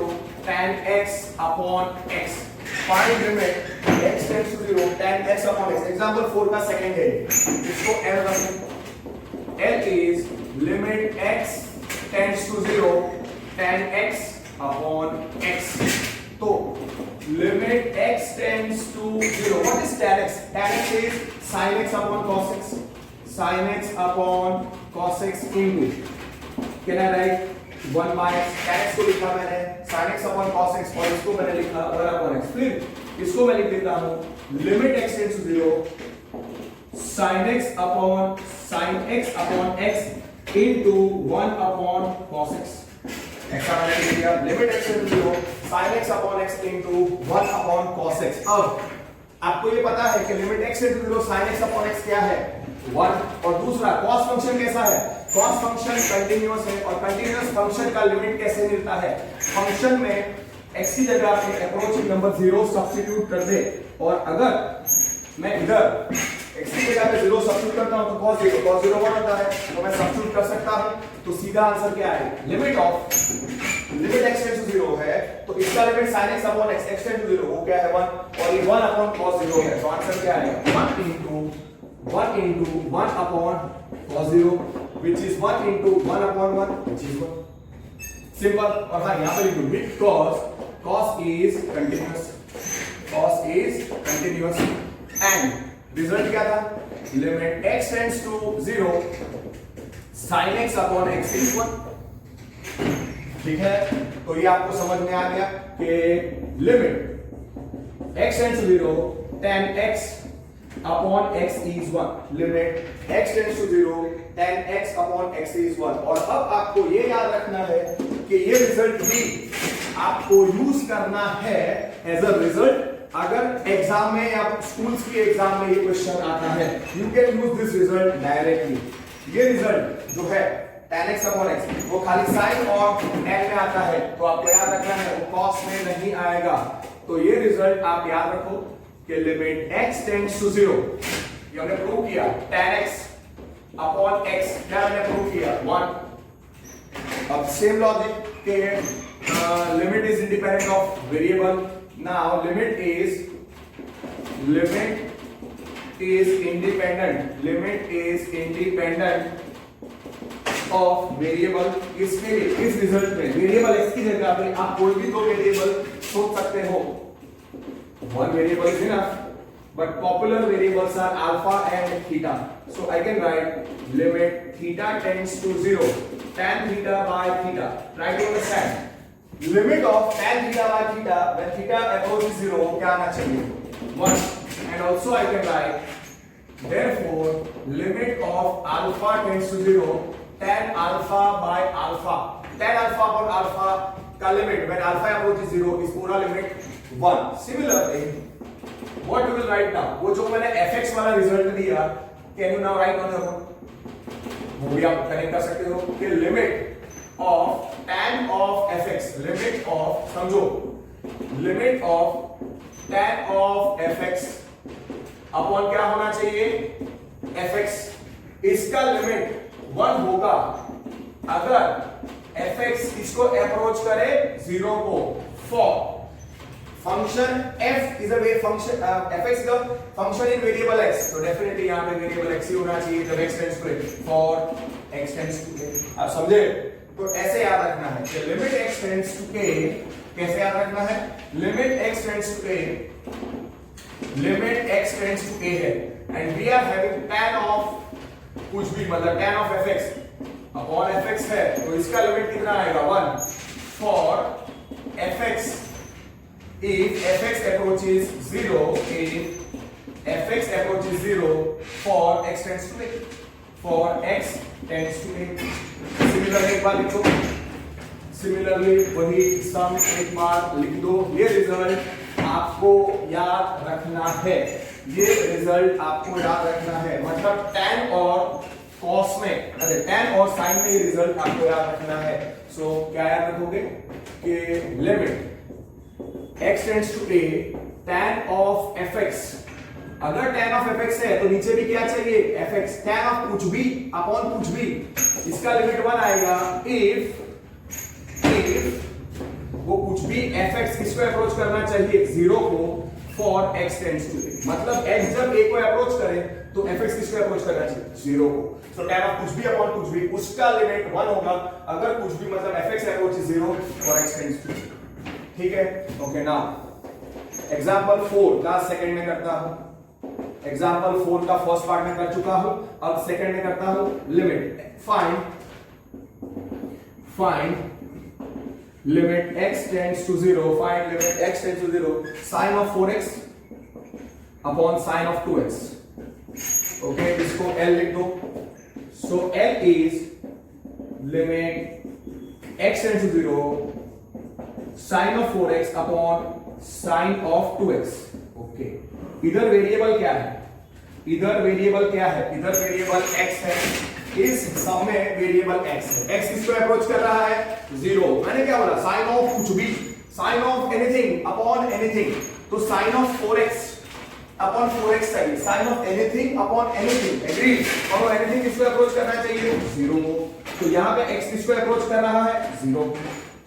tan x upon x. Find limit x tends to 0 tan x upon x. Example 4 का second है, इसको L रखें। L is limit x tends to 0 tan x upon x. तो limit x tends to 0. What is tan x? Tan x is sin x upon cos x. Sin x upon cos x into, can I write 1 by x? Tan x को लिखा मैंने sin x upon cos x और इसको मैंने लिखा 1 upon x। फिर इसको मैं लिख देता हूँ limit x tends to 0 sin x upon x into 1 upon cos x। ऐसा मैंने लिख दिया limit x tends to 0 sin x upon x into 1 upon cos x। अब आपको ये पता है कि limit x tends to 0 sin x upon x क्या है 1, और दूसरा cos फंक्शन कैसा है, cos फंक्शन कंटीन्यूअस है, और कंटीन्यूअस फंक्शन का लिमिट कैसे मिलता है, फंक्शन में x की जगह पे अप्रोचिंग नंबर 0 सब्स्टिट्यूट कर दे, और अगर मैं इधर x की जगह पे 0 सब्स्टिट्यूट करता हूं तो cos 0 1 होता है, तो मैं सब्स्टिट्यूट कर सकता हूं, तो सीधा आंसर क्या है लिमिट x tends to 0 है, तो इसका limit sin x upon x tends to 0 वो क्या है 1, और ये 1 upon cos 0 है, तो आंसर क्या आएगा 1 into 1 upon cos 0 which is 1 into 1 upon 1 which is 1, simple. और हाँ यहाँ पर लिखूं because cos is continuous and result क्या था limit x tends to 0 sin x upon x is 1, ठीक है। तो ये आपको समझ में आ गया कि limit x tends to 0 tan x upon x is 1, limit x tends to 0 tan x upon x is 1। और अब आपको ये याद रखना है कि ये रिजल्ट भी आपको यूज करना है एज अ रिजल्ट, अगर एग्जाम में या स्कूल्स की एग्जाम में ये क्वेश्चन आता है, you can use this result directly. ये रिजल्ट जो है tan x upon x वो खाली sin और tan में आता है, तो आपको याद रखना है वो cos में नहीं आएगा। तो ये रिजल्ट आप याद रखो कि लिमिट x tends to 0, ये हमने प्रूव किया tan x upon x, क्या हमने प्रूव किया 1। अब सेम लॉजिक के limit is independent of variable, now limit is independent of variable. इसके लिए इस रिजल्ट में वेरिएबल x की जगह पे आप कोई भी दो वेरिएबल सोच सकते हो, one variable is enough, but popular variables are alpha and theta, so I can write limit theta tends to 0 tan theta by theta। Try to understand limit of tan theta by theta when theta approaches 0 क्या आना चाहिए 1, and also I can write therefore limit of alpha tends to 0 tan alpha by alpha, tan alpha upon alpha का limit when alpha approaches 0 इस पूरा limit 1। Similarly, what you will write now, वो जो मैंने fx वाला result दिया, can you now write on your own? वो भी आप कनेक्ट कर सकते हो कि limit of tan of fx, limit of, समझो, limit of tan of fx upon क्या होना चाहिए, fx। इसका लिमिट 1 होगा अगर fx इसको अप्रोच करे 0 को, for function f is a way function fx is a function in variable x, तो डेफिनेटली यहां पे वेरिएबल x ही होना चाहिए जब x tends to a, for x tends to a। आप समझे? तो ऐसे याद रखना है कि limit x tends to a, कैसे याद रखना है, limit x tends to a, limit x tends to a है and we are having tan of कुछ भी, मतलब tan of fx upon fx है, तो इसका लिमिट कितना आएगा 1 for fx if fx approaches 0, if fx approaches 0 for x tends to a, for x tends to a। Similarly एक बार लिखो, similarly वही सम एक बार लिख दो। ये रिजल्ट आपको याद रखना है, ये रिजल्ट आपको याद रखना है, मतलब tan और cos में, अरे tan और sin में ये रिजल्ट आपको याद रखना है। सो क्या याद रखोगे कि limit x tends to a tan of fx, अगर tan of fx है तो नीचे भी क्या चाहिए, fx, tan of कुछ भी अपॉन कुछ भी, इसका लिमिट 1 आएगा if वो कुछ भी fx किसको अप्रोच करना चाहिए, 0 को, for x tends to a, मतलब x जब a को अप्रोच करे तो fx किसको अप्रोच करना चाहिए, 0 को। तो tan of कुछ भी अपॉन कुछ भी, उसका लिमिट 1 होगा अगर कुछ भी, मतलब fx approach 0 for x tends to a। ठीक है, ओके। नाउ एग्जांपल 4 का सेकंड में करता हूं, एग्जांपल 4 का फर्स्ट पार्ट में कर चुका हूं, अब सेकंड में करता हूं। Limit find limit x tends to 0, find limit x tends to 0 sin of 4x upon sin of 2x। Okay, इसको L लिख दो। So L is limit x tends to 0 sin of 4x upon sin of 2x। Okay, इधर variable क्या है, इधर variable क्या है, इधर वेरिएबल x है, इस सब में वेरिएबल x है। x किसको अप्रोच कर रहा है, 0। मैंने क्या बोला, sin of कुछ भी, sin of anything upon anything, तो sin of 4x upon 4x चाहिए, sin of anything upon anything, agree. और एनीथिंग किसको अप्रोच करना चाहिए, 0। तो यहाँ पे x किसको अप्रोच कर रहा है, 0।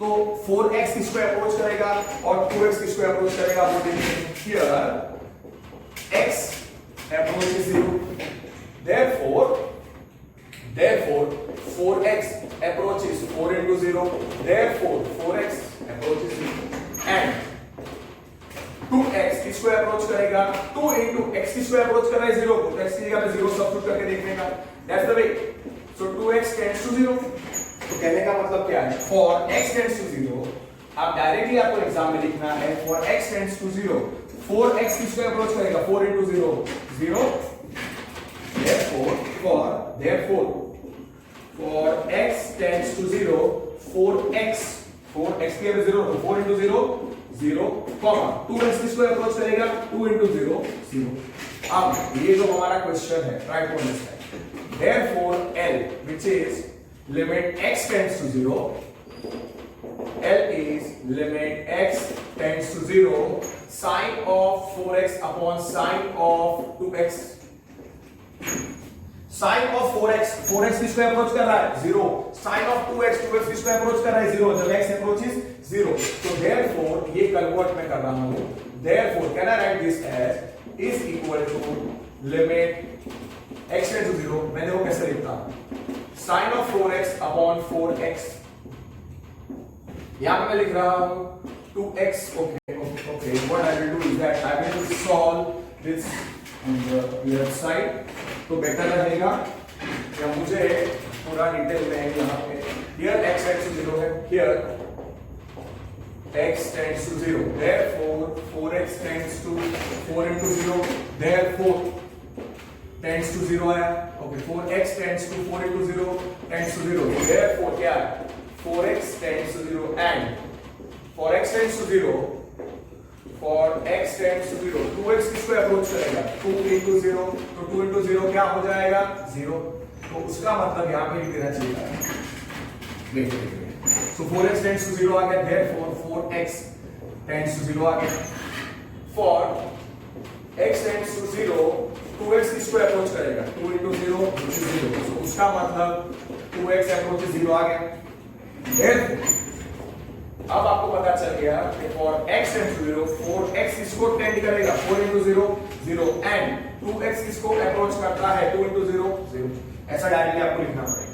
तो 4x किसको अप्रोच करेगा और 2x किसको अप्रोच करेगा, वो देखेंगे। Here x approaches 0, therefore 4x approaches 4 into 0, therefore 4x approaches 0 and 2x किसको अप्रोच करेगा, 2 into x किसको अप्रोच कर रहा है, 0 को, तो x की जगह पे 0 सब्स्टिट्यूट करके देखने का, that's the way। so 2x tends to 0। तो कहने का मतलब क्या है, फॉर x टेंड्स टू 0, आप डायरेक्टली आपको एग्जाम में लिखना है, for x tends to 0, 4x किसको अप्रोच करेगा, 4 into 0, 0, therefore for x tends to 0, 4x की जगह 0, 4 into 0, 0, 2x किसको अप्रोच करेगा, 2 into 0, 0। अब ये जो हमारा क्वेश्चन है, try to understand. therefore L which is limit x tends to 0, L is limit x tends to 0 sin of 4x upon sin of 2x। sin of 4x किसको approach कर रहा है, 0। sin of 2x किसको approach कर रहा है, 0, जब x approaches 0। तो therefore ये कन्वर्ट में कर रहा हूं, therefore can I write this as is equal to limit x tends to 0, मैं देखो कैसे लिखता हूं, sin of 4x upon 4x, यहां पे मैं लिख रहा हूं 2x। okay, what I will do is that I will solve this on the left side, तो बेटर रहेगा या मुझे पूरा डिटेल में यहाँ पे, here x tends to 0 है, here x tends to 0, therefore 4x tends to 4 into 0, therefore tends to 0 आया। Okay, 4x tends to 4 into 0 tends to 0, therefore क्या है, 4x tends to 0 and for x tends to 0, for x tends to 0, 2x किसको approach करेगा, 2 into 0, तो 2 into 0 क्या हो जाएगा, 0। तो उसका मतलब यहाँ पे लिख देना चाहिए, देखिए सो 4x टेंड्स टू 0 आ गया, देयरफॉर 4x टेंड्स टू 0 आ गया। For x tends to 0 2x किसको अप्रोच करेगा, 2 into 0 which is 0, so उसका मतलब 2x अप्रोच 0 आ गया। देयरफॉर अब आपको पता चल गया कि for x tends to 0 4x किसको टेंड करेगा, 4 into 0 0 एंड 2x किसको अप्रोच करता है, 2 into 0 0। ऐसा डायरेक्टली आपको लिखना पड़ेगा।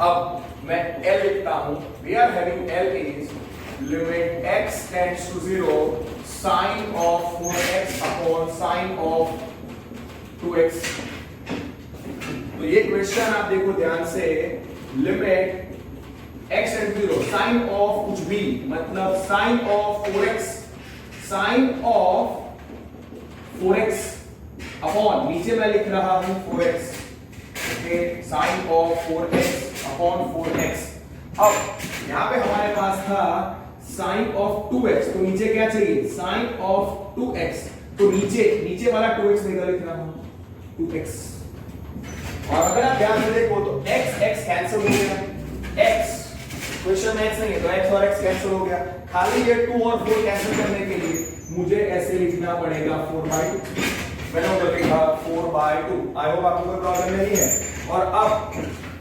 अब मैं L लिखता हूं, we are having L is limit x tends to 0 sin of 4x upon sin of 2x। तो ये क्वेश्चन आप देखो ध्यान से, limit x tends to 0 sin of कुछ भी मतलब sin of 4x, sin of 4x upon नीचे मैं लिख रहा हूं 4x, okay, sin of 4x upon 4x। अब यहां पे हमारे पास था sin of 2x, तो नीचे क्या चाहिए, sin of 2x, तो नीचे वाला 2x निकाल लिख रहा हूं 2x। और अगर आप ध्यान से देखो तो x कैंसिल हो गया, x क्वेश्चन में x नहीं है तो x और x कैंसिल हो गया, खाली ये 2 और 4 कैंसिल करने के लिए मुझे ऐसे लिखना पड़ेगा 4/2। मैंने उधर लिखा 4/2। आई होप आपको कोई प्रॉब्लम नहीं है। और अब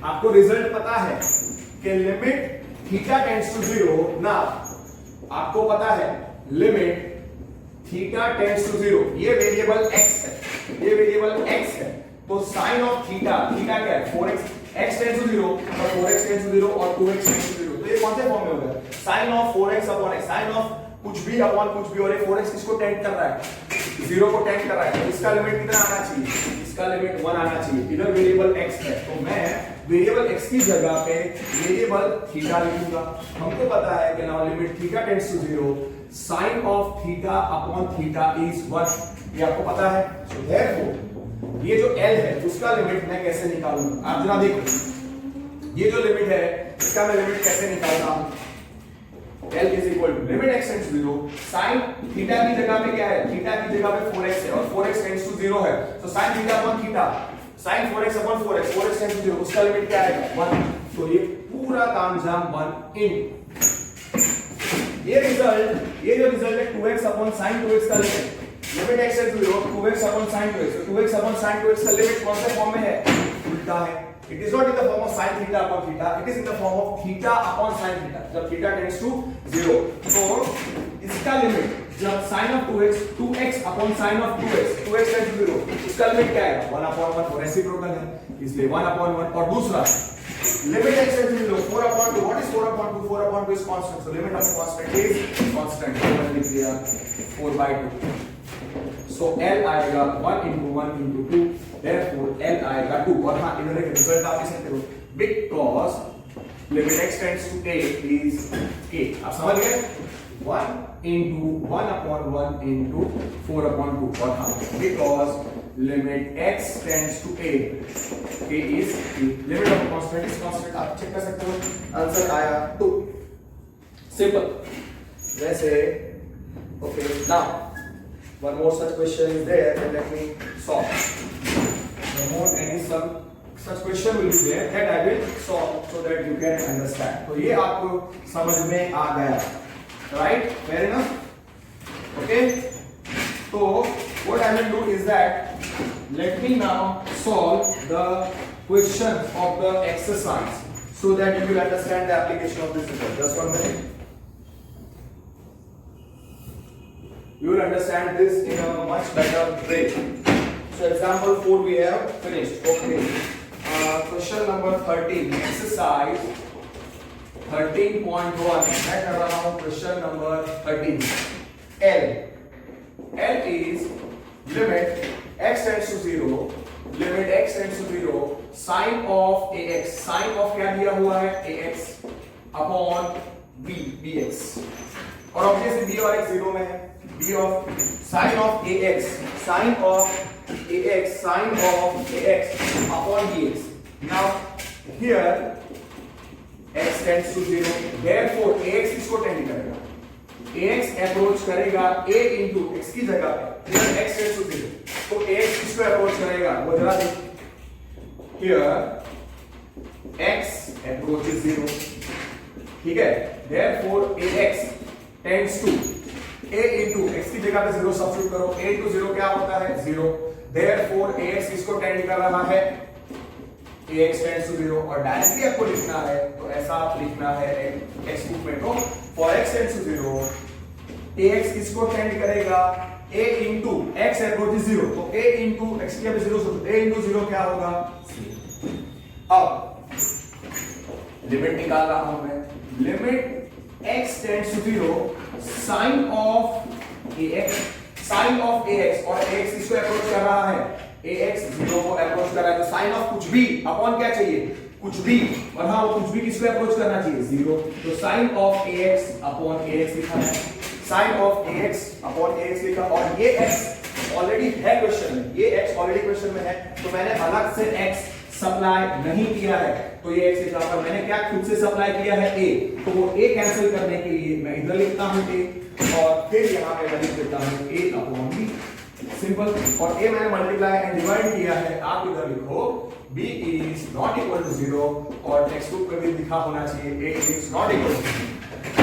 आपको रिजल्ट पता है कि लिमिट थीटा टेंड्स टू 0 ना, आपको पता है लिमिट थीटा टेंड्स टू 0, ये वेरिएबल x है, ये वेरिएबल x है, तो साइन ऑफ थीटा क्या है, 4x, x टेंड्स टू 0 और 4x टेंड्स टू 0 और 2x टेंड्स टू 0, तो ये कौन से फॉर्म में होगा, sine of 4x upon x, sine of कुछ भी अपॉन कुछ भी, और ये 4x किसको टेंड कर रहा है, 0 को टेंड कर रहा है, तो इसका लिमिट कितना आना चाहिए, इसका लिमिट 1 आना चाहिए। इधर वेरिएबल x है तो मैं वेरिएबल x की जगह पे वेरिएबल थीटा लिखूंगा। हमको पता है कि now limit theta tends to 0 sine of theta upon theta is 1, ये आपको पता है। सो देयरफॉर ये जो L है उसका लिमिट मैं कैसे निकालूंगा, आप जरा देखो, ये जो लिमिट है इसका मैं लिमिट कैसे निकालता हूं, L is equal to limit x tends to 0 sin theta की जगह पे क्या है, थीटा की जगह पे 4x है और 4x tends to 0 है, तो sin theta upon theta sin 4x upon 4x, 4x tends to 0, उसका लिमिट क्या आएगा 1, तो ये पूरा तामझाम 1 इन ये जो रिजल्ट है 2x अपॉन sin 2x का limit x tends to 0 2x upon sin 2x, तो 2x अपॉन sin 2x का लिमिट कौन से फॉर्म में है, उल्टा है। It is not in the form of sin theta upon theta, it is in the form of theta upon sin theta, जब theta tends to 0, तो इसका लिमिट जब sin of 2x upon sin of 2x tends to 0, इसका limit क्या है 1 upon 1, और reciprocal है इसलिए 1 upon 1। और दूसरा limit x tends to 0 4 upon 2, what is 4 upon 2, 4 upon 2 is constant, so limit of constant is constant, so मैंने लिख दिया 4/2, so L आएगा 1 into 1 into 2, therefore L आएगा 2। और हाँ इधर एक रिजल्ट आप लिख सकते हो, because limit x tends to a is k, आप समझ गए, 1 into 1 upon 1 into 4 upon 2, और हाँ because limit x tends to a, k is k, limit of constant is constant, आप चेक कर सकते हो, आंसर आया 2, सिंपल। वैसे okay, now one more such question is there, and let me solve. One more and some such question will be there that I will solve so that you can understand. तो ये आपको समझ में आ गया, right? Fair enough? Okay? So what I will do is that let me now solve the question of the exercise so that you will understand the application of this result. Just 1 minute. You will understand this in a much better way. So example 4 we have finished. Okay. Question number 13. Exercise 13.1. मैं कर रहा हूँ question number 13. L is limit x tends to 0. Limit x tends to 0. Sin of ax. Sin of क्या दिया हुआ है ax upon bx. और obviously b और x 0 में है. b of sin of ax upon bx. Now here x tends to 0, therefore ax किसको tend करेगा, ax अप्रोच करेगा a into x की जगह पे, here x tends to 0, तो ax किसको अप्रोच करेगा वो जरा देखिए, here x approaches 0, ठीक है, therefore ax tends to a into x की जगह पे 0 सब्स्टिट्यूट करो, a into 0 क्या होता है 0, therefore ax किसको टेंड कर रहा है, ax tends to 0, और डायरेक्टली आपको लिखना है तो ऐसा लिखना है टेक्स्ट बुक में, तो for x tends to 0 ax किसको टेंड करेगा, a into x approaches 0, तो a into x की जगह 0 सोचो, a into 0 क्या होगा 0। अब लिमिट निकाल रहा हूं मैं, limit x tends to 0 sin of ax, sin of ax, और ax किसको अप्रोच कर रहा है, ax 0 को अप्रोच कर रहा है, तो sin of कुछ भी अपॉन क्या चाहिए, कुछ भी, और हाँ वो कुछ भी किसको अप्रोच करना चाहिए 0, तो sin of ax upon ax लिखा है, sin of ax upon ax लिखा, और ये x ऑलरेडी है क्वेश्चन में, ये x ऑलरेडी क्वेश्चन में है, तो मैंने अलग से x सप्लाई नहीं किया है, तो ये x लिखा, पर मैंने क्या खुद से सप्लाई किया है a, तो वो a कैंसिल करने के लिए मैं इधर लिखता हूं a, और फिर यहां पे मैं लिख देता हूं a अपॉन b, सिंपल, और a मैंने मल्टीप्लाई एंड डिवाइड किया है, आप इधर लिखो b is not equal to 0, और टेक्स्ट बुक में भी लिखा होना चाहिए a is not equal to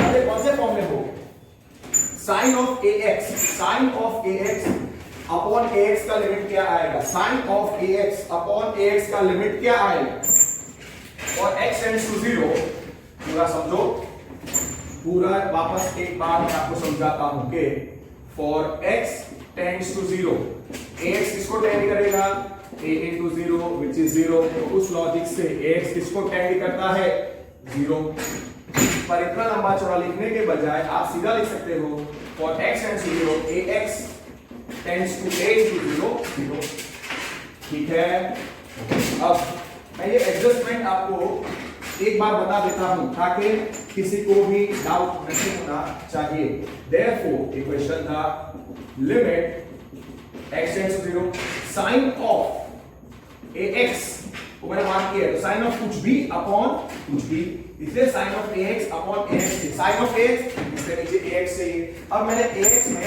0। अरे कौन से फॉर्म में हो, sin of ax, sin of ax upon ax का लिमिट क्या आएगा, sin of ax upon ax का लिमिट क्या आएगा, और x tends to 0, पूरा समझो, पूरा वापस एक बार मैं आपको समझाता हूं कि for x tends to 0 ax किसको टेंड करेगा, a into 0 which is 0, तो उस लॉजिक से ax किसको टेंड करता है 0, पर इतना लंबा चौड़ा लिखने के बजाय आप सीधा लिख सकते हो for x tends to 0 ax tends to a into 0 0, ठीक है। अब मैं ये एडजस्टमेंट आपको एक बार बता देता हूं ताकि किसी को भी डाउट नहीं होना चाहिए। therefore इक्वेशन था limit x tends to 0 sin of ax को मैंने मार्क किया, तो sin of कुछ भी अपॉन कुछ भी, इसलिए sin of ax upon ax, sin of ax इसके नीचे ax चाहिए। अब मैंने ax में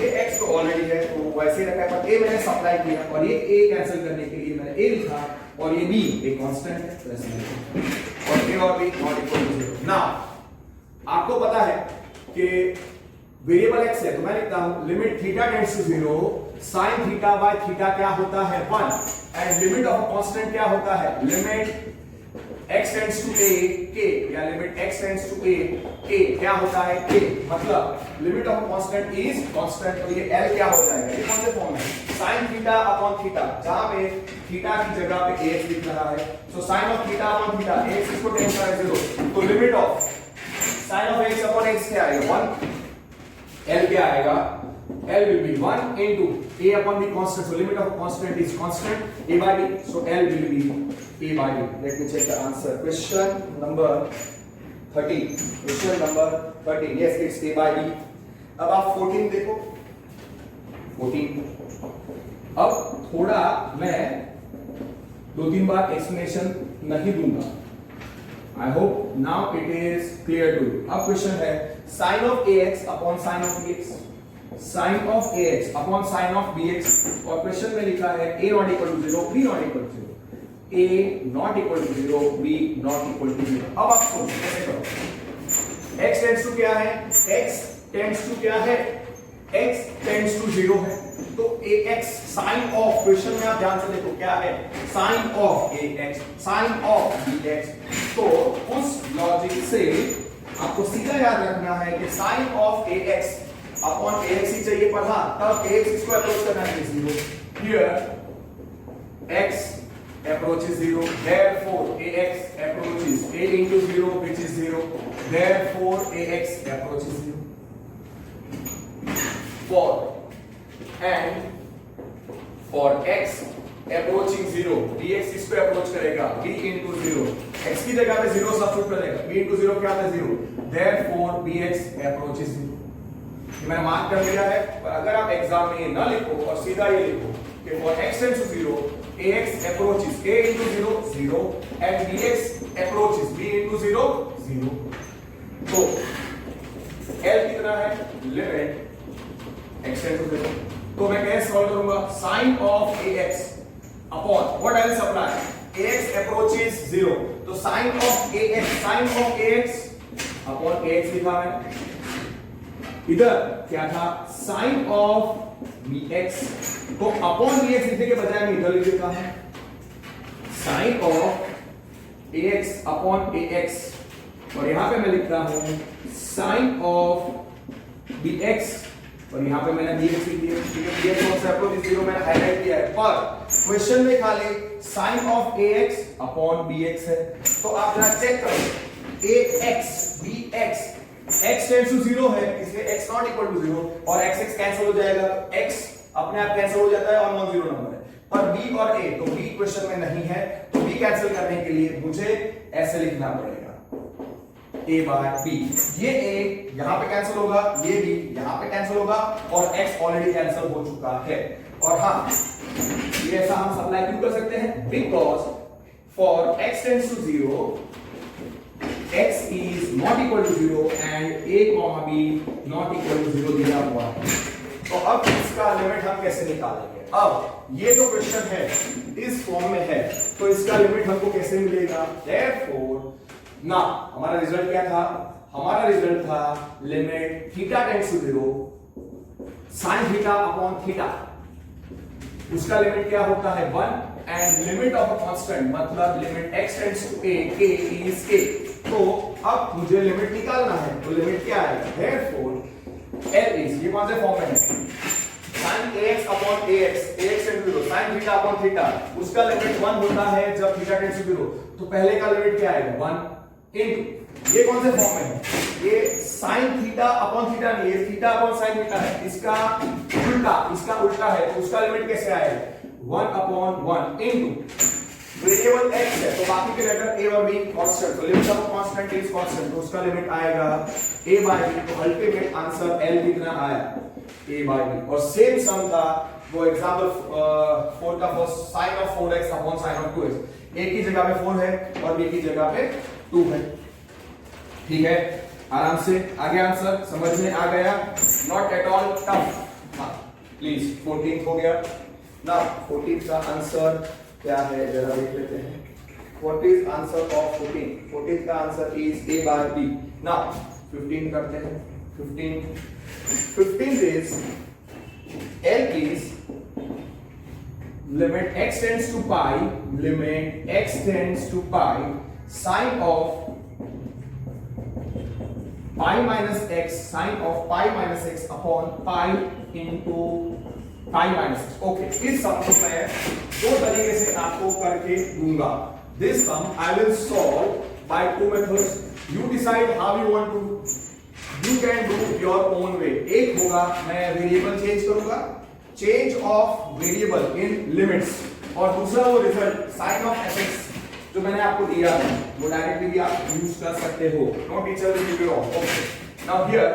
ax तो ऑलरेडी है तो वैसे रखा है, पर a मैंने सप्लाई किया, और ये a कैंसिल करने के लिए मैंने a लिखा, और ये b एक कांस्टेंट है, तो ऐसे लिखो, और a और b not equal to 0। Now आपको पता है कि वेरिएबल x है, तो मैं लिखता हूं limit theta tends to 0 sin theta by theta क्या होता है 1, and limit of a constant क्या होता है, limit x tends to a k, या limit x tends to a k क्या होता है k, मतलब limit of constant is constant, तो ये l क्या हो जाएगा, ये कौन से फॉर्म है, sin थीटा अपॉन थीटा, जहां पे थीटा की जगह पे ax लिख रहा है, सो sin of theta upon theta, x इसको टेंड कर रहा है 0, तो limit of sin of x upon x क्या आएगा 1, l क्या आएगा, L will be 1 into a upon the constant, so limit of constant is constant, a by b, so L will be a by b. Let me check the answer. Question number 13. Question number 13. Yes, it's a by b. अब आप 14 देखो, 14। अब थोड़ा मैं 2-3 बार explanation नहीं दूंगा, I hope now it is clear to you। अब question है sin of ax upon sin of bx, sin of ax upon sin of bx, और क्वेश्चन में लिखा है a not equal to 0, b not equal to 0, a not equal to 0, b not equal to 0। अब आप सोचो कैसे करो, x tends to क्या है, x tends to क्या है, x tends to 0 है, तो ax sin of, क्वेश्चन में आप ध्यान से देखो क्या है, sin of ax sin of bx, तो उस लॉजिक से आपको सीधा याद रखना है कि sin of ax upon ax ही चाहिए, पर हाँ तब ax इसको अप्रोच करना है 0, here x approaches 0, therefore ax approaches a into 0 which is 0, therefore ax approaches 0, for x approaching 0 dx इसको अप्रोच करेगा b into 0, x की जगह पे 0 सब्स्टिट्यूट करेगा, b into 0 क्या था 0, therefore bx approaches 0। मैंने मार्क कर लिया है, पर अगर आप एग्जाम में ये ना लिखो और सीधा ये लिखो कि for x tends to 0 ax approaches a into 0 0 and bx approaches b into 0 0, तो l कितना है, लिमिट x tends to 0, तो मैं कैसे सॉल्व करूंगा, sin of ax upon what I will supply, ax approaches 0, तो sin of ax upon ax लिखा मैंने। इधर क्या था, साइन ऑफ bx, तो अपॉन bx लिखने के बजाय मैं इधर लिख देता हूं sine of ax upon ax, और यहां पे मैं लिखता हूं साइन ऑफ bx, और यहां पे मैंने bx लिख दिया, ठीक है। bx और से अप्रोच 0 मैंने हाईलाइट किया है, पर क्वेश्चन में खाली sine of ax upon bx है, तो आप जरा चेक करो ax bx, x tends to 0 है इसलिए x नॉट इक्वल टू 0, और x x कैंसिल हो जाएगा, तो x अपने आप कैंसिल हो जाता है और नॉन जीरो नंबर है। पर b और a, तो b क्वेश्चन में नहीं है, तो b कैंसिल करने के लिए मुझे ऐसे लिखना पड़ेगा a बाय b, ये a यहां पे कैंसिल होगा, ये b यहां पे कैंसिल होगा, और x ऑलरेडी कैंसिल हो चुका है। और हां, ये ऐसा हम सप्लाई क्यों कर सकते हैं, because for x tends to 0 x is not equal to 0 and a comma b not equal to 0 दिया हुआ है। तो अब इसका लिमिट हम कैसे निकालेंगे, अब ये जो क्वेश्चन है इस फॉर्म में है, तो इसका लिमिट हमको कैसे मिलेगा, therefore ना हमारा रिजल्ट क्या था, हमारा रिजल्ट था limit theta tends to 0 sin theta upon theta, उसका लिमिट क्या होता है 1, and limit of a constant मतलब limit x tends to a, k is k। तो अब मुझे लिमिट निकालना है, तो लिमिट क्या है, therefore L is, ये कौन से फॉर्म में है, sin ax upon ax, ax tends to 0 sin theta upon theta, उसका लिमिट 1 होता है जब थीटा टेंड्स टू 0, तो पहले का लिमिट क्या आएगा 1 इनटू, ये कौन से फॉर्म में है, ये sin थीटा अपॉन थीटा नहीं, ये थीटा अपॉन sin थीटा है, इसका उल्टा है, तो उसका लिमिट कैसे आएगा 1 अपॉन 1 इनटू वेरिएबल x है, तो बाकी के लेटर a और b कांस्टेंट, तो limit of constant is constant, तो उसका लिमिट आएगा a बाय b, तो अल्टीमेट आंसर l कितना आया a बाय b। और सेम सम था वो एग्जांपल 4 का first sin of 4x upon sin of 2x, a की जगह पे 4 है और b की जगह पे 2 है, ठीक है। आराम से आगे आंसर समझ में आ गया, नॉट एट ऑल टफ, हां प्लीज 14th हो गया ना। 14th का आंसर क्या है जरा देख लेते हैं, what is answer of 14th, 14th का answer is a by b। Now 15 करते हैं, 15th इज L is limit x tends to pi, limit x tends to pi sin of pi minus x, sin of pi minus x upon pi into pi minus x। Okay, इस सम को मैं दो तरीके से आपको करके दूंगा। This sum I will solve by two methods, you decide how you want to, you can do your own way. एक होगा मैं वेरिएबल चेंज करूंगा, change of variable in limits, और दूसरा वो रिजल्ट साइन ऑफ fx जो मैंने आपको दिया है वो डायरेक्टली भी आप यूज कर सकते हो, no teacher will give you wrong. Okay, now here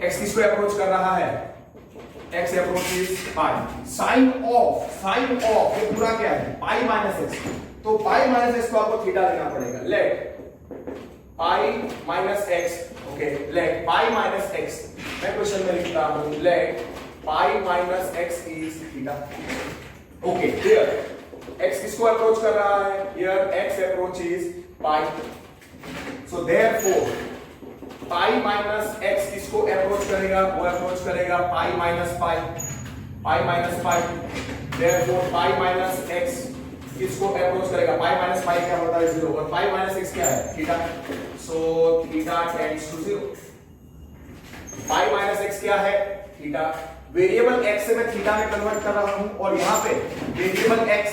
x किसको अप्रोच कर रहा है, x approaches pi, sin of ये पूरा क्या है pi minus x, तो pi minus x को आपको थीटा लेना पड़ेगा, let pi minus x, okay let pi minus x, मैं क्वेश्चन में लिखता हूं let pi minus x is theta. Okay, here x किसको अप्रोच कर रहा है, here x approaches pi, so therefore pi minus x किसको अप्रोच करेगा, वो अप्रोच करेगा pi minus pi, therefore pi minus x किसको अप्रोच करेगा, pi minus pi क्या होता है 0, और pi minus x क्या है theta, so theta tends to 0। pi minus x क्या है थीटा, वेरिएबल x से मैं थीटा में कन्वर्ट कर रहा हूं, और यहां पे वेरिएबल x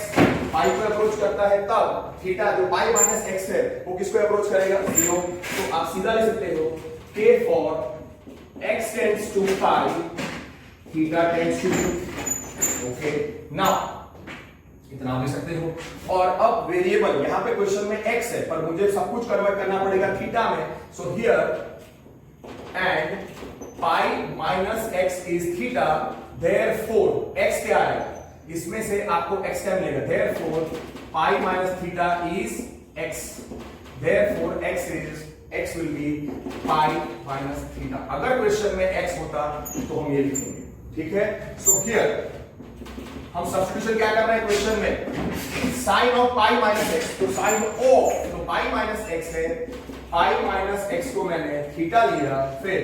pi को अप्रोच करता है तब थीटा जो pi minus x है वो किसको अप्रोच करेगा 0, तो आप सीधा लिख सकते हो k for x tends to pi theta tends to 0। Okay, now इतना आप लिख सकते हो, और अब वेरिएबल यहां पे क्वेश्चन में x है पर मुझे सब कुछ कन्वर्ट करना पड़ेगा थीटा में, so here and pi minus x is theta, therefore x क्या है, इसमें से आपको x क्या मिलेगा, therefore pi minus theta is x, therefore x will be pi minus theta। अगर क्वेश्चन में x होता तो हम ये लिखेंगे, ठीक है। सो हियर हम सब्स्टिट्यूशन क्या कर रहे हैं क्वेश्चन में, sine of pi minus x, तो साइन ऑफ तो pi minus x है, पाई माइनस एक्स को मैंने थीटा लिया, फिर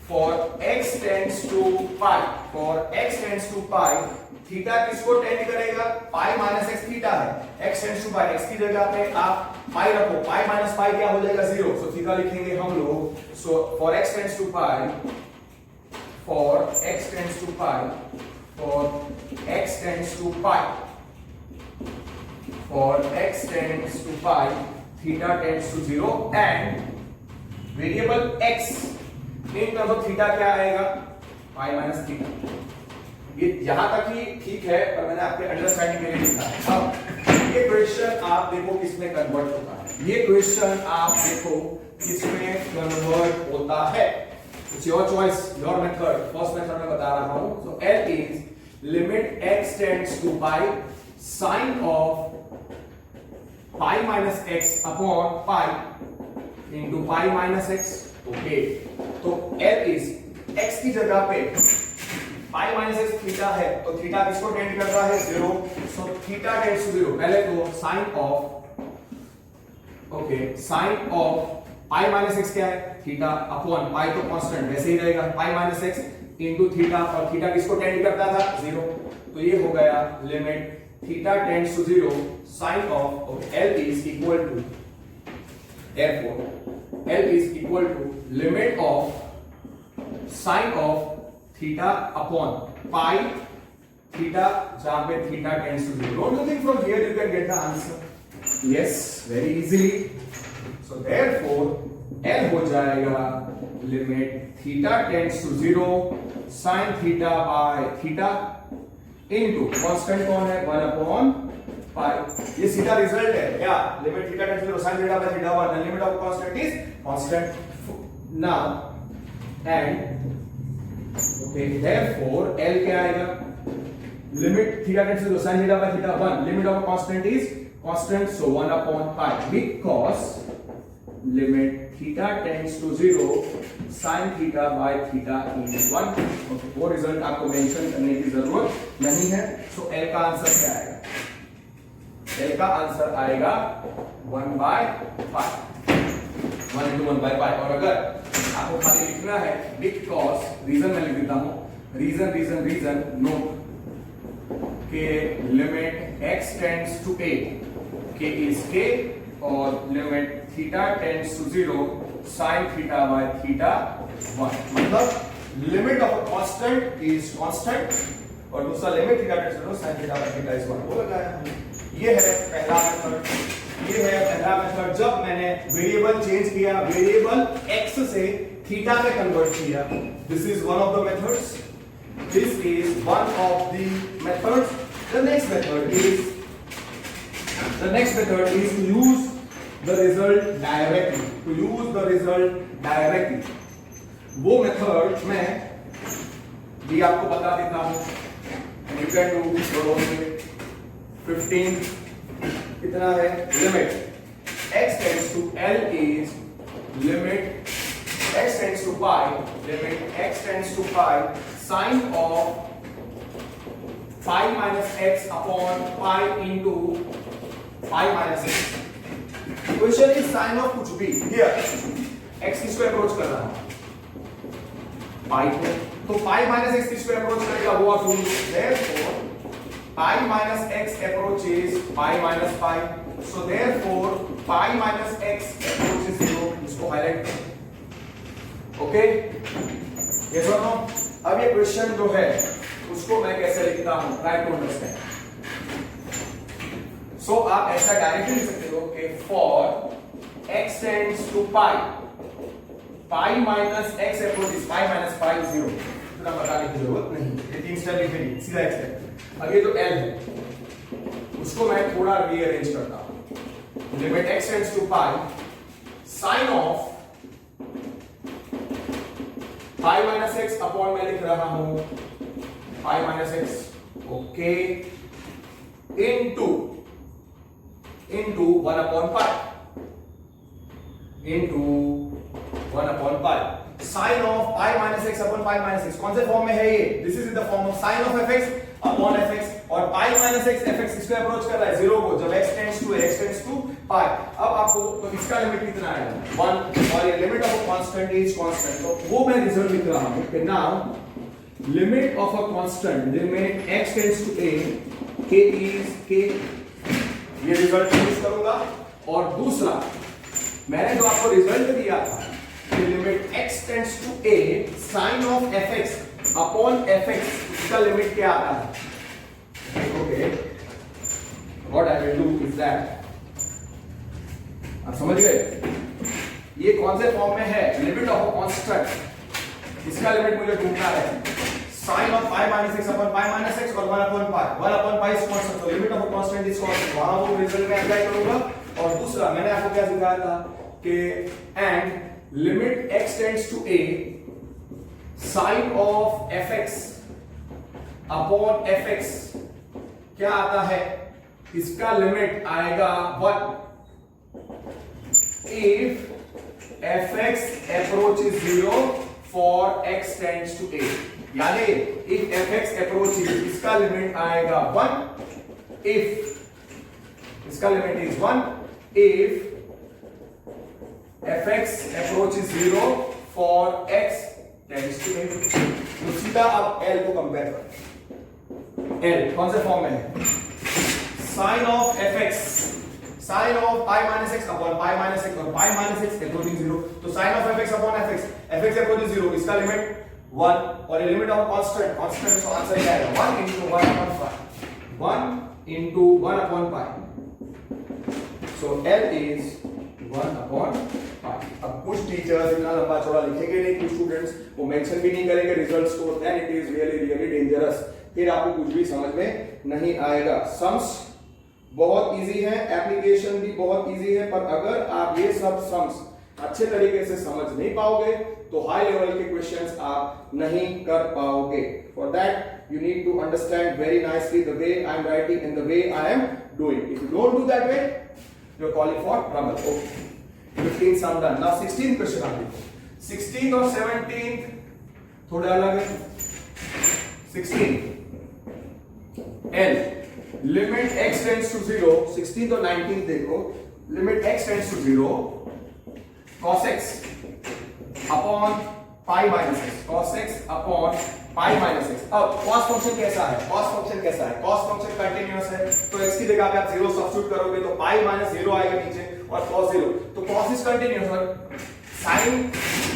for x tends to pi, for x tends to pi, theta किसको टेंड करेगा? पाई माइनस एक्स थीटा है, x tends to pi, x की जगह पे आप पाई रखो, पाई माइनस पाई क्या हो जाएगा? 0, सो थीटा लिखेंगे हम लोग, so for x tends to pi, for x tends to pi, for x tends to pi, for x tends to pi, theta tends to 0 and variable x in terms of theta क्या आएगा? Pi minus theta. ये यहां तक ही ठीक है, पर मैंने आपके अंडरस्टैंडिंग के लिए लिखा है। अब ये क्वेश्चन आप देखो किसमें कन्वर्ट होता है, ये क्वेश्चन आप देखो किसमें कन्वर्ट होता है। It's your choice, your method. First method में बता रहा हूं, so L is limit x tends to pi sine of pi minus x upon pi into pi minus x. Okay, तो L इज x की जगह पे पाई माइनस एक्स थीटा है, तो थीटा किसको टेंड कर रहा है? 0, सो थीटा टेंड्स टू 0। पहले तो sine of, okay, sine of pi minus x क्या है? थीटा अपॉन पाई, तो कांस्टेंट वैसे ही रहेगा, pi minus x into theta, और थीटा किसको टेंड करता था? 0, तो ये हो गया limit theta tends to 0 sine of L is equal to, therefore L is equal to limit of sin of theta upon pi theta, जहां पे theta tends to 0. Don't you think from here you can get the answer? Yes, very easily. So therefore L हो जाएगा limit theta tends to 0 sin theta by theta into constant कौन है? 1 upon pi. ये सीधा result है क्या? Limit theta tends to 0 sin theta by theta 1 and limit of constant is constant. Now and okay, therefore L क्या आएगा? Limit theta tends to 0 sin theta by theta 1, limit of constant is constant, so 1 upon pi, because limit theta tends to 0 sin theta by theta is 1. Okay, वो result आपको mention करने की जरूरत नहीं है। सो L का आंसर क्या आएगा? L का आंसर आएगा 1 by pi, 1 into 1 by pi। और अगर आपको खाली लिखना है बिकॉज, रीजन मैं लिख देता हूं, रीजन रीजन रीजन नोट के limit x tends to a, k is k, और limit theta tends to 0 sin theta by theta 1, मतलब limit of a constant is constant, और दूसरा limit theta tends to 0 sin theta by theta is 1। वो लगाया हमने। ये है पहला मेथड, ये है पहला मेथड जब मैंने वेरिएबल चेंज किया, वेरिएबल x से थीटा में कन्वर्ट किया। This is one of the methods, this is one of the methods. The next method is to use the result directly, to use the result directly। वो method मैं भी आपको बता देता हूं, you can do your 15 कितना है? Limit x tends to L is limit x tends to pi, limit x tends to pi sin of pi minus x upon pi into pi minus x। Question is sine of कुछ भी, here x किसको approach कर रहा है? पाई को, तो पाई minus x किसको approach करेगा? वो आप ढूंढ लो। therefore pi minus x approaches pi minus pi, so therefore pi minus x approaches 0। इसको हाईलाइट करो, ओके? ये सुनो, अब ये क्वेश्चन जो है उसको मैं कैसे लिखता हूं, ट्राई टू अंडरस्टैंड। सो आप ऐसा डायरेक्टली लिख सकते हो कि for x tends to pi, pi minus x approaches pi minus pi 0। इतना बताने की जरूरत नहीं, ये 3 स्टेप लिख ली, सीधा एक स्टेप। अब ये जो L है उसको मैं थोड़ा रीअरेंज करता हूं। Limit x tends to pi sine of pi minus x upon मैं लिख रहा हूं pi minus x, okay, into 1 upon pi, into 1 upon pi sine of pi minus x upon pi minus x. कौन से form में है ये? This is in the form of sine of f x upon f x, और pi minus x f x किसको approach कर रहा है? 0 को। जब x टेंड्स टू पाई। अब आपको तो इसका लिमिट कितना आएगा 1 और ये limit of a constant is constant, तो वो मैं रिजल्ट लिख रहा हूं कि now limit of a constant limit x tends to a k is k, ये रिजल्ट यूज करूंगा। और दूसरा मैंने जो आपको रिजल्ट दिया था कि limit x tends to a sin of fx upon fx, इसका लिमिट क्या आता है? Okay, what I will do is that, आप समझ गए ये कौन से फॉर्म में है? लिमिट ऑफ अ कांस्टेंट, इसका लिमिट मुझे ढूंढना है sin of pi minus x upon pi minus x और 1 upon pi, 1 upon pi is constant, तो limit of a constant is constant, वहां वो रिजल्ट में अप्लाई करूंगा। और दूसरा मैंने आपको क्या सिखाया था कि and limit x tends to a sin of fx upon fx क्या आता है? इसका लिमिट आएगा 1 if fx approaches 0 for x tends to a, यानी if fx approaches, इसका लिमिट आएगा 1 if, इसका limit is 1 if fx approaches 0 for x tends to a। तो सीधा अब l को कंपेयर करें, l कौन से फॉर्म में है? sin of fx sin of pi minus x upon pi minus x और pi minus x approaching 0, तो sin of fx upon fx approaching 0, इसका लिमिट 1 और ये लिमिट ऑफ कांस्टेंट, कांस्टेंट तो आंसर क्या आएगा 1 into 1 upon pi, 1 into 1 upon pi, so L is 1 upon pi। अब कुछ टीचर्स इतना लंबा चौड़ा लिखेंगे नहीं, कुछ स्टूडेंट्स वो मेंशन भी नहीं करेंगे रिजल्ट्स को, then it is really dangerous, फिर आपको कुछ भी समझ में नहीं आएगा। सम्स बहुत इजी है, एप्लीकेशन भी बहुत इजी है, पर अगर आप ये सब सम्स अच्छे तरीके से समझ नहीं पाओगे तो हाई लेवल के क्वेश्चंस आप नहीं कर पाओगे। For that you need to understand very nicely the way I am writing and the way I am doing. If you don't do that way you are calling for trouble. Okay, 15 sum done. Now 16 question आप देखो, 16 और 17 थोड़ा अलग है। 16 L limit x tends to 0, 16 और 19 देखो, limit x tends to 0 cos x upon pi minus x, cos x upon pi minus x। अब cos function कैसा है? cos फंक्शन कैसा है? cos फंक्शन कंटीन्यूअस है, तो x की जगह पे आप 0 सब्स्टिट्यूट करोगे तो pi माइनस 0 आएगा नीचे और cos 0, तो cos इज कंटीन्यूअस और sin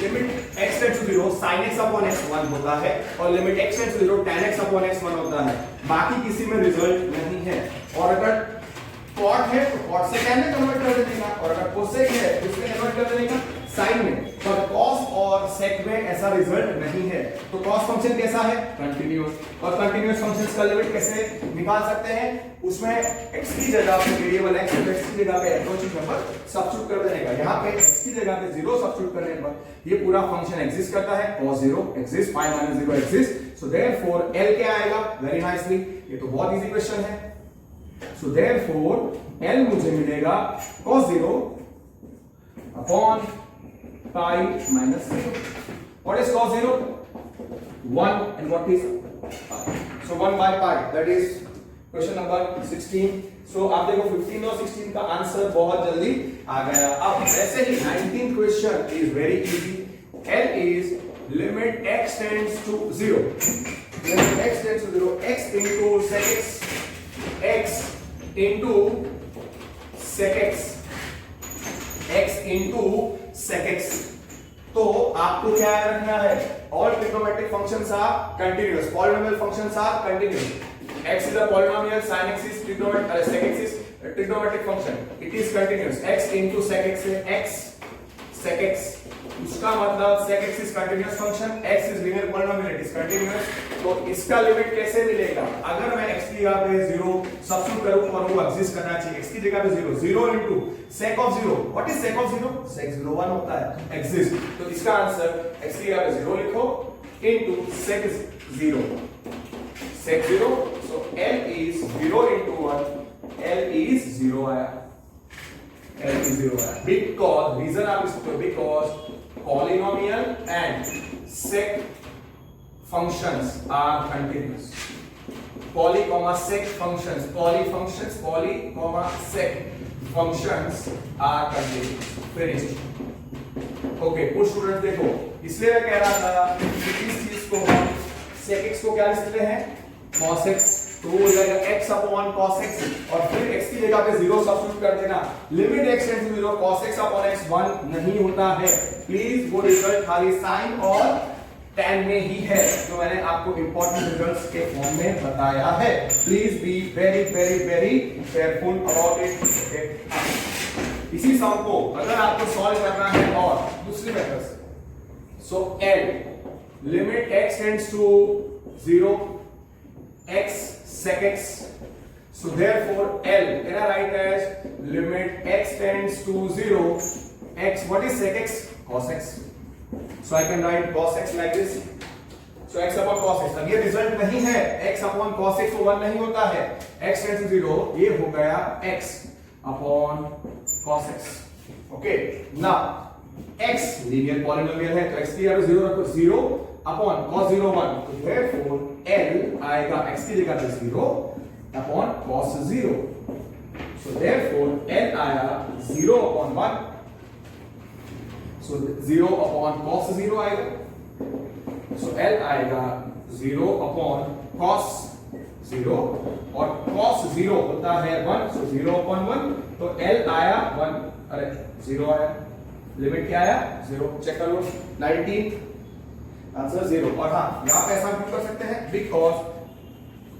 limit x tends to 0 sin x upon x 1 होता है और limit x tends to 0 tan x upon x 1 होता है। बाकी किसी में रिजल्ट नहीं है। और अगर cot है तो cot से tan में कन्वर्ट कर देने का, और अगर cosec है तो उसमें कन्वर्ट कर देने का sin में, पर cos और sec में ऐसा रिजल्ट नहीं है। तो cos फंक्शन कैसा है? कंटीन्यूअस। और कंटीन्यूअस फंक्शंस का लिमिट कैसे निकाल सकते हैं? उसमें x की जगह पे वेरिएबल x और x की जगह पे अप्रोचिंग नंबर सब्स्टिट्यूट कर देने का। यहाँ पे x की जगह पे 0 सब्स्टिट्यूट करने पर ये पूरा फंक्शन एग्जिस्ट करता है, cos 0 exist, pi minus 0 exist, so therefore L क्या आएगा? वेरी नाइसली, ये तो बहुत इजी क्वेश्चन है। सो देयरफॉर L मुझे मिलेगा cos 0 upon pi minus 0. What is cos 0? 1 and what is pi? So 1 by pi, that is question number 16. So आप देखो 15 और 16 का आंसर बहुत जल्दी आ गया। अब ऐसे ही 19th question is very easy. L is limit x tends to 0. Limit x tends to 0, x into sec x, x into sec x, x into sec x। तो आपको क्या रखना है? All trigonometric functions are continuous. Polynomial functions are continuous. X is a polynomial, sin x is trigonometric, sec x is a trigonometric function. It is continuous. X into sec x है x sec x, उसका मतलब sec x is continuous function, x is linear polynomial, it is continuous। तो इसका limit कैसे मिलेगा? अगर मैं x की जगह पे 0 सब्स्टिट्यूट करूं और वो एग्जिस्ट करना चाहिए, x की जगह पे 0, 0 into sec of 0, what is sec of 0? sec 0 1 होता है, exist। तो इसका आंसर x की जगह पे 0 लिखो into sec 0, sec 0, so L is 0 into 1, L is 0 आया, L is 0 आया। Because reason आप इसको, because polynomial and sec functions are continuous, poly comma sec functions, poly functions, poly comma sec functions are continuous. Finished. Okay कुछ student देखो, इसलिए मैं कह रहा था कि इस चीज को हम sec x को क्या लिख सकते हैं cos x, तो वो हो जाएगा x अपॉन cos x और फिर x की जगह पे 0 सब्स्टिट्यूट कर देना। Limit x tends to 0 cos x upon x 1 नहीं होता है। प्लीज वो रिजल्ट खाली साइन और tan में ही है जो मैंने आपको इंपॉर्टेंट रिजल्ट्स के फॉर्म में बताया है। Please be very very very careful about it. Okay, इसी सम को अगर आपको सॉल्व करना है और दूसरी मेथड से, so L limit x tends to 0 x sec x, so therefore L can I write as limit x tends to 0 x, what is sec x? Cos x, so I can write cos x like this, so x upon cos x। अब ये result नहीं है, x upon cos x तो 1 नहीं होता है, x tends to 0 ये हो गया x upon cos x। Okay, now x linear polynomial है तो x की जगह 0 रखो, 0 अपॉन cos 0 1, तो therefore L आएगा x की जगह पे 0 upon cos 0, so therefore L आया 0 अपॉन 1, so 0 अपॉन cos 0 आएगा, so L आएगा 0 अपॉन cos 0 और cos 0 होता है 1, so 0 अपॉन 1, तो L आया 1, अरे 0 आया, लिमिट क्या आया 0, चेक करो 19, आंसर 0। और हाँ यहाँ पे ऐसा क्यों कर सकते हैं, because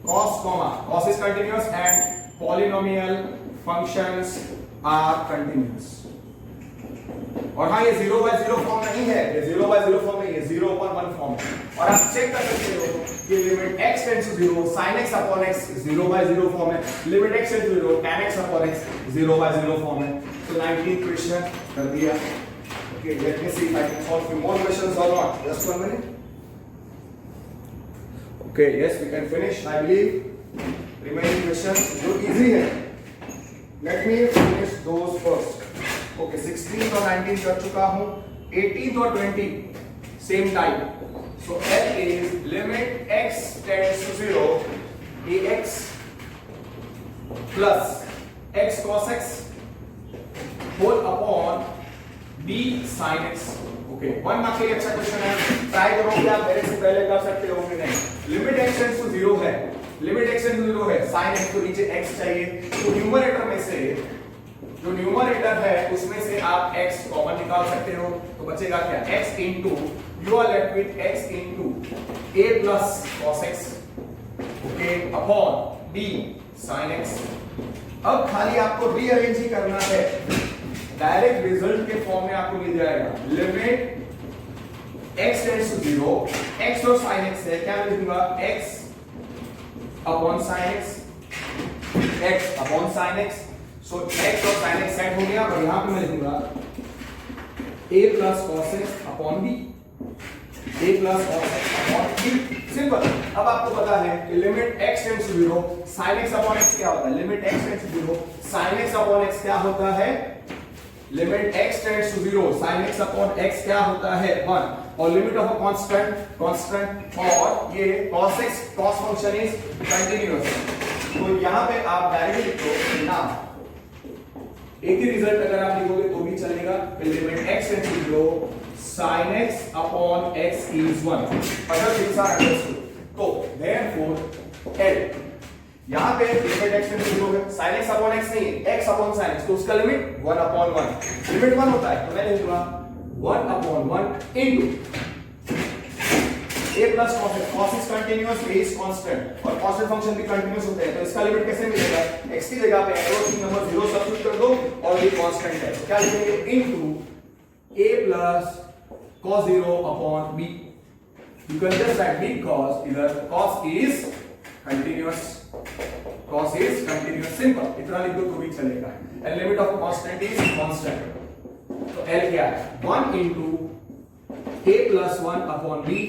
cos comma cos is continuous and polynomial functions are continuous। और हाँ ये 0/0 फॉर्म नहीं है, ये 0/0 फॉर्म नहीं है, 0/1 फॉर्म है। और आप चेक कर सकते हो कि limit x tends to 0 sin x upon x 0/0 form है, limit x tends to 0 tan x upon x 0/0 form है। तो 19th क्वेश्चन कर दिया। Okay, let me see if I can solve few more questions or not. Just 1 minute. Okay, yes, we can finish. I believe remaining questions जो easy है। Let me finish those first. Okay, 16th और 19th कर चुका हूँ, 18th और 20 same time. So L is limit x tends to 0 ax plus x cos x whole upon b sin x। Okay, 1 marks के लिए अच्छा question है, try करोगे आप मेरे से पहले कर सकते हो कि नहीं। लिमिट x टेंड्स टू 0 है, लिमिट x टेंड्स टू 0 है, sin x को नीचे x चाहिए, तो न्यूमरेटर में से जो न्यूमरेटर है उसमें से आप x कॉमन निकाल सकते हो, तो बचेगा क्या x into, you are left with x into a plus cos x, okay, upon b sin x। अब खाली आपको रीअरेंज ही करना है, डायरेक्ट रिजल्ट के फॉर्म में आपको मिल जाएगा। Limit x tends to 0 x और sin x है, क्या मैं लिखूंगा x upon sin x, x upon sin x, so x और sin x सेट हो गया और यहां पे मैं लिखूंगा a plus cos x upon b, a plus cos x upon b, simple. अब आपको पता है कि limit x tends to 0 sin x upon x क्या होता है, limit x tends to 0 sin x upon x क्या होता है, limit x tends to 0 sin x upon x क्या होता है 1, और लिमिट ऑफ अ कांस्टेंट और ये cos x cos function is continuous, तो यहां पे आप डायरेक्टली लिखो ना, एक ही रिजल्ट अगर आप लिखोगे तो भी चलेगा, limit x tends to 0 sin x upon x is 1, अगर थिंग्स आर अंडरस्टूड, तो देयरफॉर L यहां पे लिमिट x टेंड्स टू 0 है, sin x अपॉन x नहीं है, x अपॉन sin x, तो उसका लिमिट 1 अपॉन 1, लिमिट 1 होता है तो मैं लिखूंगा 1 upon 1 into a plus cos x, cos x continuous, a is constant और कांस्टेंट फंक्शन भी कंटीन्यूअस होते हैं, तो इसका लिमिट कैसे मिलेगा, x की जगह पे एरोटिंग नंबर 0 सब्स्टिट्यूट कर दो और ये कांस्टेंट है, तो क्या लिखेंगे into a plus cos 0 upon b, you can just write because either cos is continuous, cos is continuous, simple, इतना लिख दो तो भी चलेगा, and limit of constant is constant, तो L क्या है 1 into a plus 1 upon b,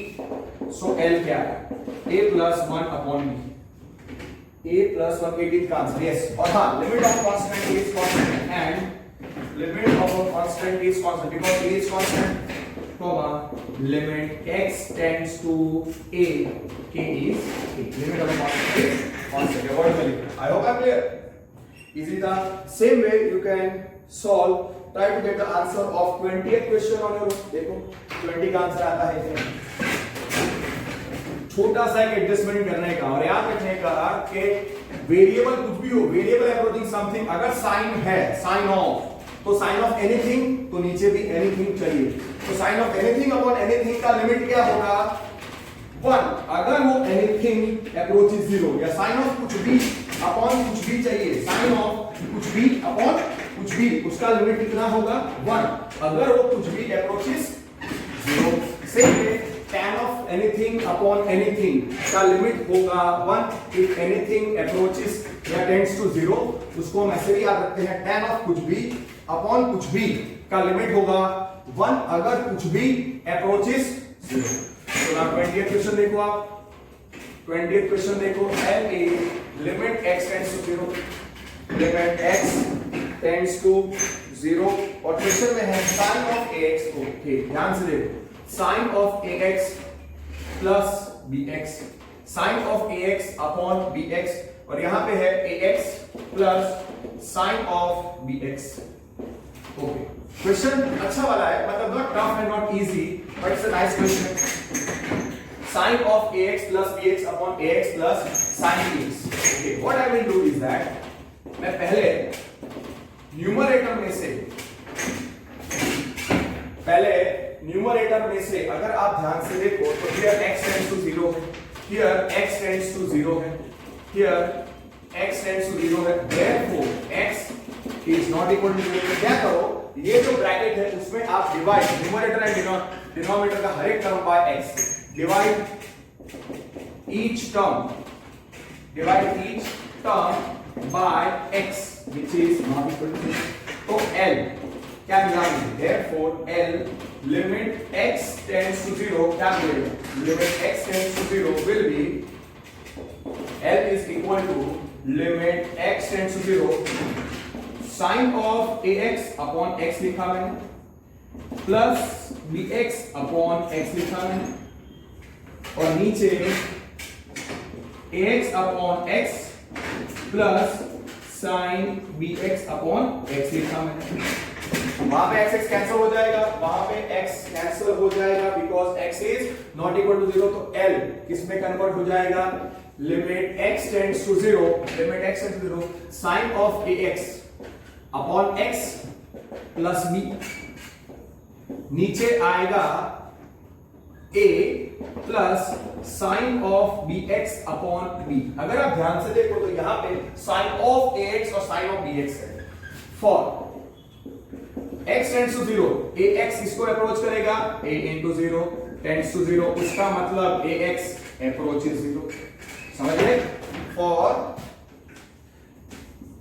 so L क्या है a plus 1 upon b, a plus 1 18 का आंसर, yes, और हाँ limit of constant is constant and limit of a constant is constant because a is constant comma limit x tends to a, k is a. Limit of constant avoid कर लिखना. I hope I am clear. Is it the same way you can solve, try to get the answer of 20th question on your own. देखो 20 का answer आता है इसमें. छोटा सा एक एडजस्टमेंट करने का और याद रखने का कि वेरिएबल कुछ भी हो, वेरिएबल अप्रोचिंग समथिंग, अगर साइन है, साइन ऑफ, तो साइन ऑफ एनीथिंग, तो नीचे भी एनीथिंग चाहिए. तो sine of anything upon anything का लिमिट क्या होगा? 1. अगर वो एनीथिंग अप्रोचेस 0 या साइन ऑफ कुछ भी अपॉन कुछ भी चाहिए, साइन ऑफ कुछ भी अपॉन कुछ भी, उसका लिमिट कितना होगा? 1. अगर वो कुछ भी approaches 0. Same way tan of anything upon anything का लिमिट होगा 1. if anything approaches या tends to 0, उसको हम ऐसे भी याद रखते हैं, tan of कुछ भी upon कुछ भी का लिमिट होगा 1 अगर कुछ भी approaches 0. तो ना 20th क्वेश्चन देखो आप. 20th क्वेश्चन देखो. L is limit x tends to 0, limit x tends to 0 और क्वेश्चन में है sin of ax. ओके ध्यान से देखो, sin of ax plus bx, sin of ax upon bx, और यहां पे है ax plus sin of bx. Okay question अच्छा वाला है, मतलब not tough and not easy, but it's a nice question. sin of ax plus bx upon ax plus sin bx. Okay what I will do is that मैं पहले numerator में से अगर आप ध्यान से देखो तो here x tends to 0 है, here x tends to 0 है, here x tends to 0 है, therefore x is not equal to 0. क्या करो, ये जो ब्रैकेट है उसमें आप डिवाइड न्यूमरेटर एंड डिनोमिनेटर का हर एक term by x, divide each term by x which is not equal to 0. तो L क्या मिला? therefore L limit x tends to 0 क्या मिलेगा? limit x tends to 0 will be L is equal to limit x tends to 0 sin of ax upon x लिखा मैंने plus bx upon x लिखा मैंने और नीचे ax upon x plus sin bx upon x लिखा मैंने. वहां पे x कैंसिल हो जाएगा, वहां पे x कैंसिल हो जाएगा because x is not equal to 0. तो L किस में कन्वर्ट हो जाएगा? Limit x tends to 0, limit x tends to 0 sin of ax upon x plus b, नीचे आएगा a plus sin of bx upon b. अगर आप ध्यान से देखो तो यहां पे sin of ax और sin of bx है. For x tends to 0, ax इसको अप्रोच करेगा, a into 0 tends to 0, उसका मतलब ax approaches 0. समझ गए? For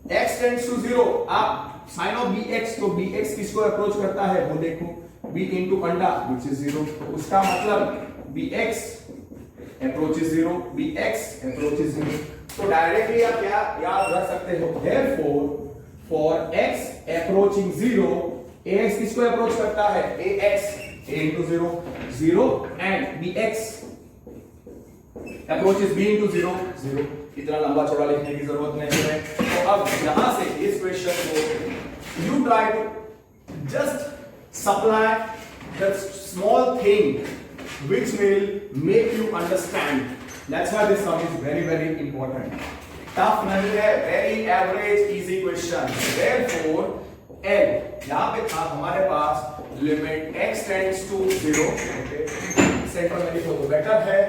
x tends to 0, आप sin of bx, तो bx किसको अप्रोच करता है वो देखो, b into अंडा which is 0, तो उसका मतलब bx approaches 0, bx approaches 0. तो डायरेक्टली आप क्या याद रख सकते हो? Therefore for x approaching 0, ax किसको अप्रोच करता है? ax, a into 0, 0 and bx approaches b into 0, 0. इतना लंबा चौड़ा लिखने की जरूरत नहीं है. तो अब यहां से इस क्वेश्चन को you try to just supply the small thing which will make you understand. That's why this sum is very very important. Tough नहीं है, very average easy question. Therefore L यहाँ पे था हमारे पास limit x tends to 0. Okay centre में लिखो तो बेटर है.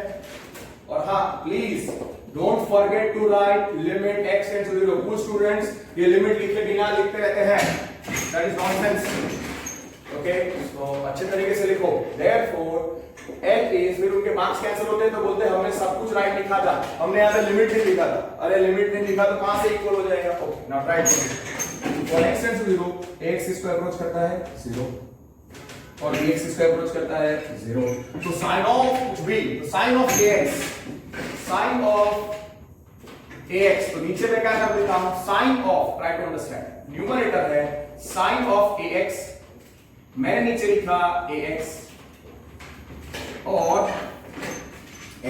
और हाँ please don't forget to write limit x tends to 0. कुछ स्टूडेंट्स ये लिमिट लिखे बिना लिखते रहते हैं, दैट इज नॉनसेंस. ओके तो अच्छे तरीके से लिखो. Therefore L is, फिर उनके मार्क्स कैंसिल होते हैं तो बोलते हैं हमने सब कुछ राइट लिखा था, हमने यहाँ पे लिमिट नहीं लिखा था. अरे लिमिट नहीं लिखा तो कहां से इक्वल हो जाएगा? Okay now right. For x tends to 0, ax इसको अप्रोच करता है 0 और bx इसको अप्रोच करता है 0. तो sin of कुछ भी, तो sin of ax, sin of ax, तो नीचे में क्या कर देता हूं? sin of, try to understand, numerator है sin of ax, मैंने नीचे लिखा ax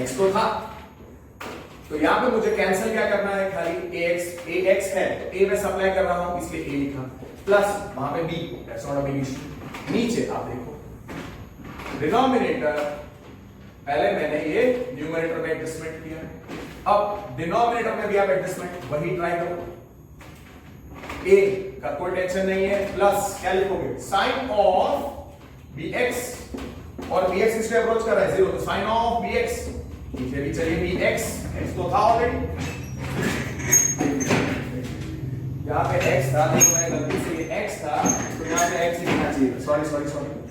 x तो था, तो यहां पे मुझे कैंसिल क्या करना है, खाली ax है तो a में सप्लाई कर रहा हूं इसलिए a लिखा, प्लस वहां पे b, that's not a big issue. नीचे आप देखो डिनोमिनेटर, पहले मैंने ये न्यूमरेटर में एडजस्टमेंट किया, अब डिनोमिनेटर में भी आप एडजस्टमेंट वही ट्राई करो, a का कोई टेंशन नहीं है, प्लस क्या लिखोगे, साइन ऑफ bx, और bx इसको अप्रोच कर रहा है 0, तो साइन ऑफ bx, नीचे भी चलिए bx, x तो था ऑलरेडी, यहाँ पे x था, देखो मैं गलती से ये x था तो यहाँ पे x ही लिखना चाहिए, सॉरी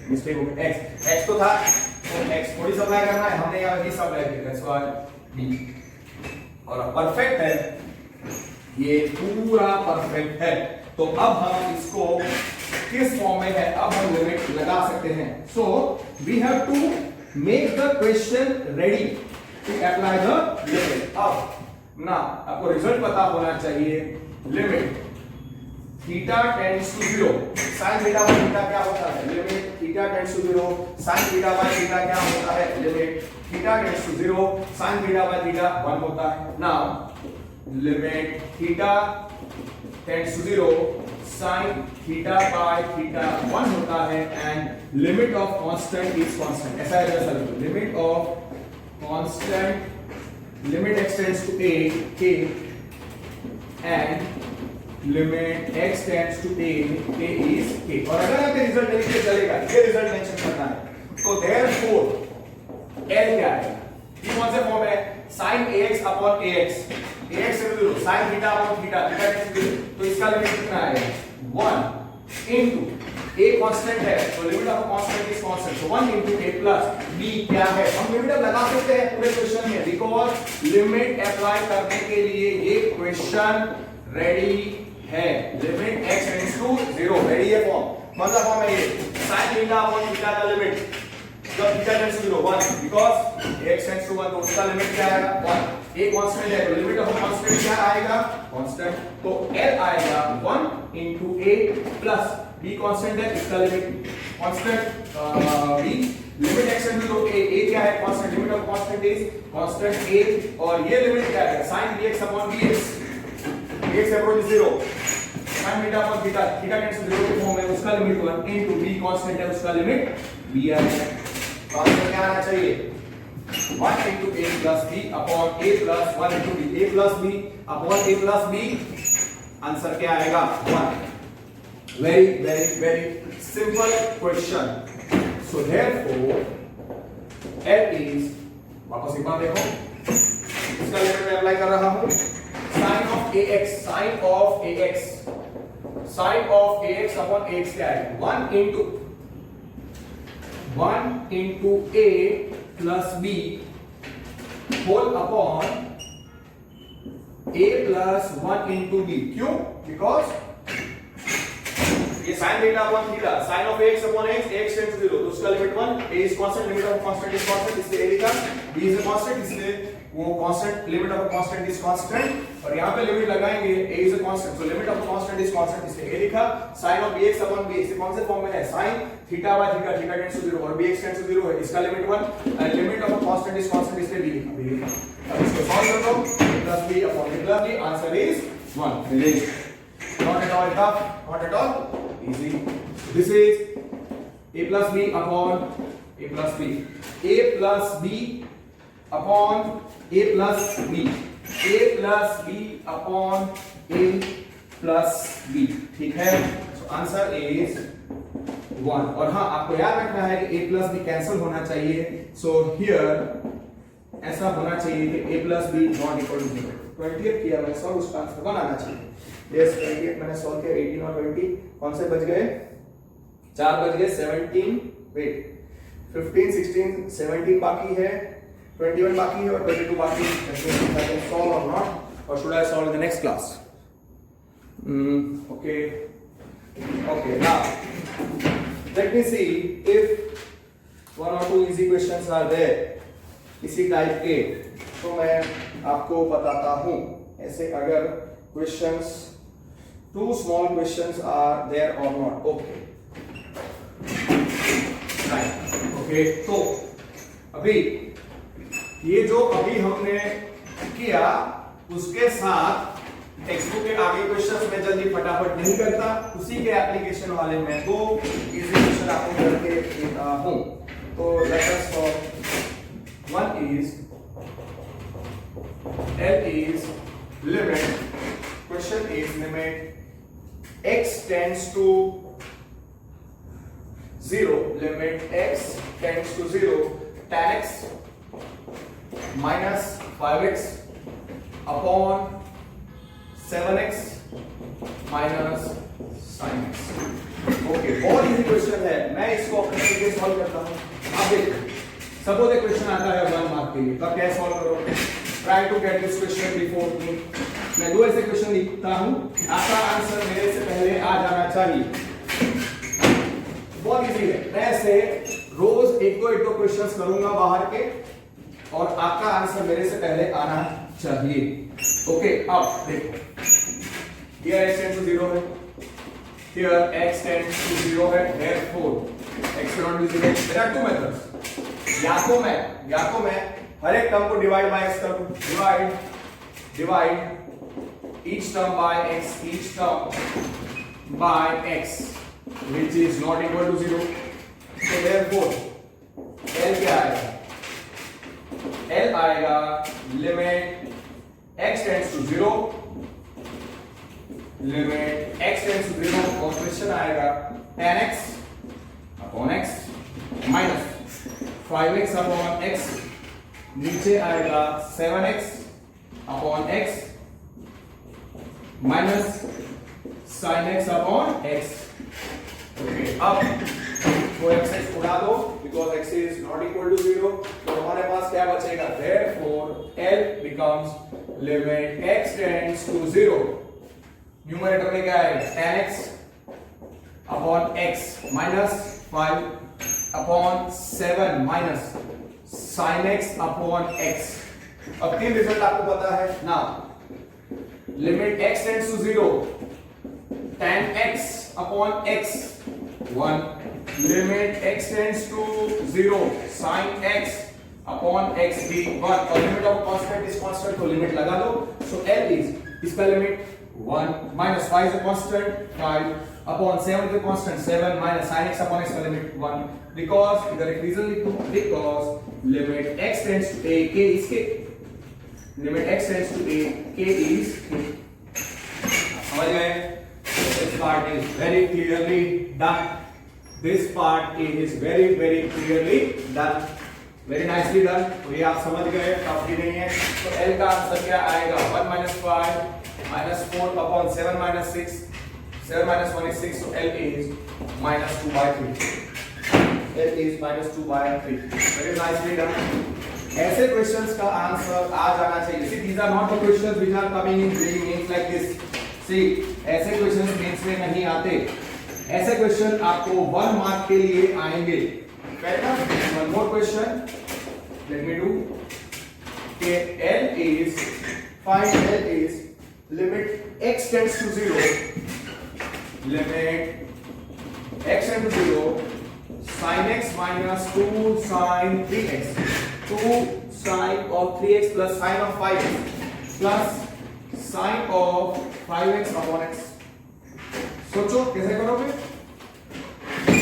मिस्टेक हो गई, x तो था तो x थोड़ी सप्लाई करना है, हमने यहाँ भी सप्लाई किया, दैट्स व्हाई b, और परफेक्ट है, ये पूरा परफेक्ट है। तो अब हम इसको किस फॉर्म में है, अब हम लिमिट लगा सकते हैं। So we have to make the question ready to apply the limit. अब ना आपको रिजल्ट पता होना चाहिए, limit theta tends to 0, sin theta by theta क्या होता है, limit theta tends to 0, sin theta by theta क्या होता है, limit theta tends to 0, sin theta by theta 1 होता है। Now limit theta tends to 0, sin theta by theta 1 होता है, and limit of constant is constant, ऐसा है जैसा limit of constant, limit x tends to a k and limit x tends to a k is k। और अगर आपके result नहीं के चलेगा, ये रिजल्ट मेंशन करना है, तो देयरफॉर l क्या है, ये कौन से फॉर्म है, sin ax upon ax, ax से 0, sin theta upon theta, theta tends to 0, तो इसका लिमिट कितना है 1 इनटू a कांस्टेंट है, तो limit of constant is constant, so 1 into a plus b क्या है, हम लिमिट अब लगा सकते हैं पूरे क्वेश्चन में, बिकॉज़ लिमिट अप्लाई करने के लिए ये क्वेश्चन रेडी है। Limit x tends to 0 ready है फॉर्म, मतलब फॉर्म है ये sin थीटा अपॉन थीटा का लिमिट जब theta tends to 0 1, because x tends to 1 तो उसका लिमिट क्या आएगा 1, a कांस्टेंट है तो लिमिट ऑफ कांस्टेंट क्या आएगा, कांस्टेंट, तो l आएगा 1 into a plus b constant है, इसका limit constant b, limit x tends to 0, a क्या है constant, limit of constant is constant a, और ये लिमिट क्या है sin bx upon bx, x approach 0, sin theta upon theta, theta tends to 0 के form में उसका लिमिट 1 इनटू b कांस्टेंट है, उसका लिमिट b आएगा, तो आंसर क्या आना चाहिए 1 into a plus b upon a plus 1 into b, a plus b upon a plus b, answer क्या आएगा 1। Very very very simple question. So therefore l is, वापस एक बार देखो, इसका लिमिट मैं अप्लाई कर रहा हूं, sin of ax, sin of ax, sin of ax upon ax क्या है 1 into a plus b whole upon a plus 1 into b, क्यों, बिकॉज ये sin theta upon theta, sin of ax upon x, x tends to 0, तो उसका limit 1, a is constant, limit of constant is constant, इसलिए a लिखा, b is a constant, इसलिए वो constant, limit of constant is constant, और यहां पे limit लगाएंगे a is a constant, so limit of constant is constant, इसलिए a लिखा, sin of bx upon b, इसे कौन से फॉर्म में है, sin theta by theta, theta tends to 0 और bx टेंड्स टू 0 है, इसका लिमिट 1 and limit of constant is constant, इसलिए b लिखा। अब इसको सॉल्व कर दो, a plus b upon a plus b, answer is 1। Finish, not at all tough, not at all easy, this is a plus b upon a plus b, a plus b upon a plus b, a plus b upon a plus b, ठीक है, so answer is 1। और हाँ आपको याद रखना है कि a plus b cancel होना चाहिए, so here ऐसा होना चाहिए कि a plus b not equal to 0। 20th किया मैंने सॉल्व, उसका आंसर 1 आना चाहिए। यस 28 मैंने सॉल्व किया, 18 और 20 कौन से बच गए, 4 बच गए, 17 वेट 15 16 17 बाकी है, 21 बाकी है और 22 बाकी है। I can solve or not, or should I solve in the next class? Okay, now let me see if 1 or 2 easy questions are there इसी टाइप के, तो मैं आपको बताता हूं। ऐसे अगर questions, 2 small questions are there or not, okay, right, okay, तो अभी ये जो अभी हमने किया उसके साथ टेक्स्ट के आगे क्वेश्चंस में जल्दी फटाफट नहीं करता, उसी के एप्लीकेशन वाले में दो इजी क्वेश्चन आपको करके देता हूं। तो let us solve. One is L is limit, question is limit x tends to 0, limit x tends to 0, tan x minus 5x upon 7x minus sin x। Okay, बहुत easy question है, मैं इसको अपने तरीके से सॉल्व करता हूं। अब देख, सपोज एक क्वेश्चन आता है 1 मार्क के लिए, तब कैसे सॉल्व करोगे? Try to get this question before me. मैं दो ऐसे क्वेश्चन लिखता हूं, आपका आंसर मेरे से पहले आ जाना चाहिए। बहुत इजी है, मैं ऐसे रोज एक दो क्वेश्चंस करूंगा बाहर के, और आपका आंसर मेरे से पहले आना चाहिए। ओके, अब देखो, here x tends to 0 है, here x tends to 0 है, therefore x cannot be 0। there are two methods, या तो मैं हर एक टर्म को डिवाइड बाय x करूं, divide each term by x which is not equal to 0। so therefore L क्या आएगा? L आएगा limit x tends to 0, limit x tends to 0, और क्वेश्चन आएगा tan x upon x minus 5x upon x, नीचे आएगा 7x upon x minus sin x upon x। Okay, अब तो x उड़ा दो because x is not equal to 0, तो हमारे पास क्या बचेगा? therefore L becomes limit x tends to 0, numerator में क्या आएगा? tan x upon x minus 5 upon 7 minus sin x upon x। अब तीन रिजल्ट आपको पता है ना, limit x tends to 0, tan x upon x 1, limit x tends to 0, sin x upon x भी 1, और limit of constant is constant, तो limit लगा दो। सो L इज, इसका लिमिट 1 minus 5 is a constant, 5 upon 7 is a constant, 7 minus sin x upon x का limit 1, because इधर एक रीजन लिख दो, because limit x tends to a, k is k, limit x tends to a, k is k। समझ गए? This part is very clearly done, this part is very clearly done, very nicely done। तो ये आप समझ गए, tough भी नहीं है। तो L का आंसर क्या आएगा? 1 minus 5 minus 4 upon 7 minus 6, 7 minus 1 is 6, so L is minus 2 by 3, L is minus 2 by 3। very nicely done। ऐसे क्वेश्चंस का आंसर आ जाना चाहिए। See, these are not the questions which are coming in JEE mains like this। See, ऐसे questions mains में नहीं आते, ऐसे question आपको 1 मार्क के लिए आएंगे। One more question, let me do। L is, find L is limit x tends to 0, limit x tends to 0, sin x minus 2 sin 3x, 2 sin of 3x plus sin of 5x plus sin of 5x upon x। सोचो कैसे करोगे?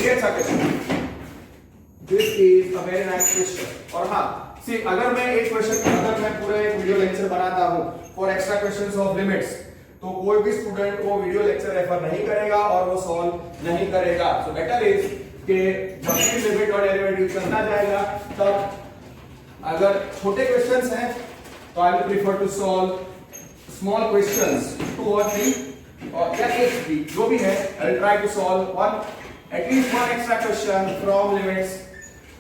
ये अच्छा question, this is a very nice question. और हाँ, सी, अगर मैं एक क्वेश्चन, अगर मैं पूरा एक वीडियो लेक्चर बनाता हूं for extra questions of limits, तो कोई भी स्टूडेंट वो वीडियो लेक्चर रेफर नहीं करेगा और वो सॉल्व नहीं करेगा। सो बेटर इज कि जब भी लिमिट और डेरिवेटिव चलता जाएगा, तब अगर छोटे क्वेश्चंस हैं तो I will prefer to solve small questions, 2 और 3 और या 1 भी, जो भी है, I will try to solve at least one extra question from limits,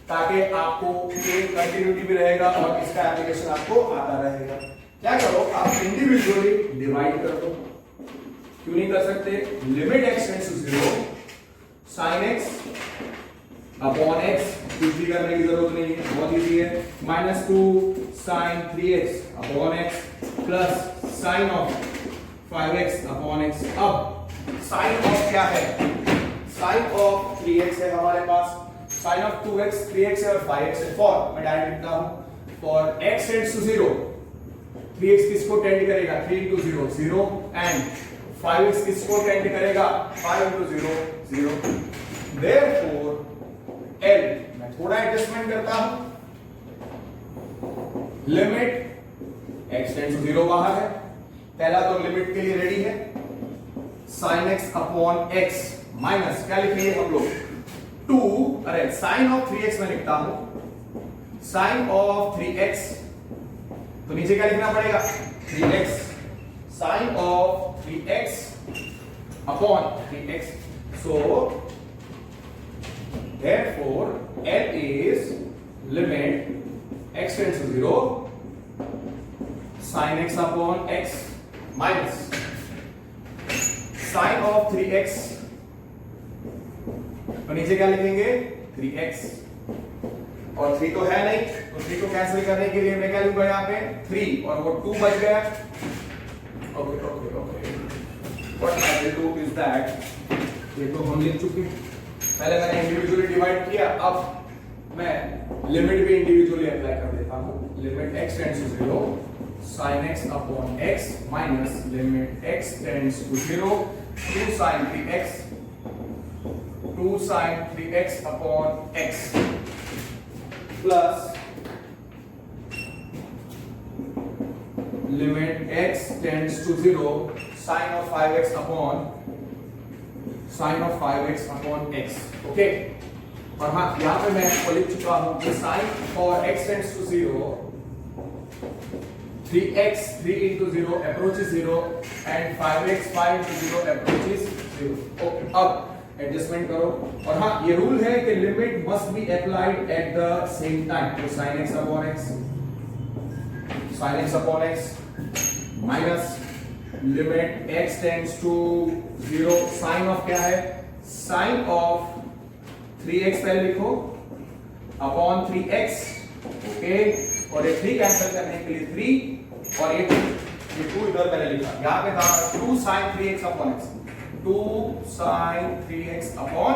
ताकि आपको ये कंटिन्यूटी भी रहेगा और इसका एप्लीकेशन आपको आता रहेगा। क्या करो, आप इंडिविजुअली डिवाइड कर दो। क्यों नहीं कर सकते? Limit x tends to 0, sin x upon x, कुछ भी करने की जरूरत नहीं है, बहुत इजी है, -2 sin 3x upon x plus sin of 5x upon x। अब sin of क्या है? sin of 3x है हमारे पास, sin of 2x 3x है और 5x है 4। मैं डायरेक्ट लिखता हूं for x tends to 0, 3x किसको टेंड करेगा? 3 into 0 0 and 5x किसको टेंड करेगा? 5 into 0 0. Therefore L, मैं थोड़ा एडजस्टमेंट करता हूं, लिमिट x टेंड्स टू 0 बाहर है, पहला तो लिमिट के लिए रेडी है, sin x upon x minus क्या लिखेंगे हम लोग? 2, अरे sin ऑफ 3x में लिखता हूं, sin ऑफ 3x, तो नीचे क्या लिखना पड़ेगा? 3x, sin of 3x upon 3x. So therefore L is limit x tends to 0 sin x upon x minus sin of 3x, तो नीचे क्या लिखेंगे? 3x, और 3 तो है नहीं, तो 3 को कैंसिल करने के लिए मैं क्या लूंगा यहाँ पे? 3, और वो 2 बच गया. Okay. What I will do is that, ये तो हम लिख चुके, पहले मैंने इंडिविजुअली डिवाइड किया, अब मैं लिमिट भी इंडिविजुअली अप्लाई कर देता हूं. Limit x tends to 0 sin x upon x minus limit x tends to 0 2 sin 3x, 2 sin 3x upon x plus limit x tends to 0 sin of 5x upon sin of 5x upon x. Okay, और हाँ यहाँ पे मैं आपको लिख चुका हूँ कि sin for x tends to 0, 3x 3 into 0 approaches 0 and 5x 5 into 0 approaches 0. Okay, अब एडजस्टमेंट करो, और हाँ ये रूल है कि limit must be applied at the same time. तो sin x upon x minus limit x tends to 0 sine of क्या है? साइन ऑफ 3x पहले लिखो अपॉन 3x. ओके, और ये 3 कैंसिल करने के लिए 3, और ये 2 इधर मैंने लिखा, यहाँ पे था 2 sin 3x upon x, 2 sin 3x upon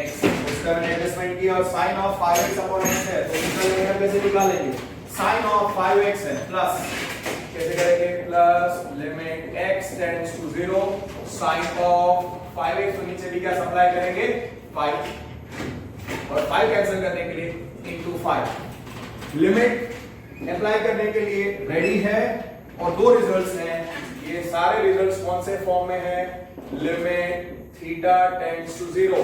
x. उसका मैंने एडजस्टमेंट किया, और sign of 5x upon x है, तो इसका कैसे निकालेंगे? साइन ऑफ 5x है प्लस, कैसे करेंगे? Plus limit x tends to 0 sin of 5x, तो नीचे भी क्या सप्लाई करेंगे? 5, और 5 कैंसिल करने के लिए into 5. लिमिट अप्लाई करने के लिए रेडी है, और 2 रिजल्ट्स हैं. ये सारे रिजल्ट्स कौन से फॉर्म में है? Limit theta tends to 0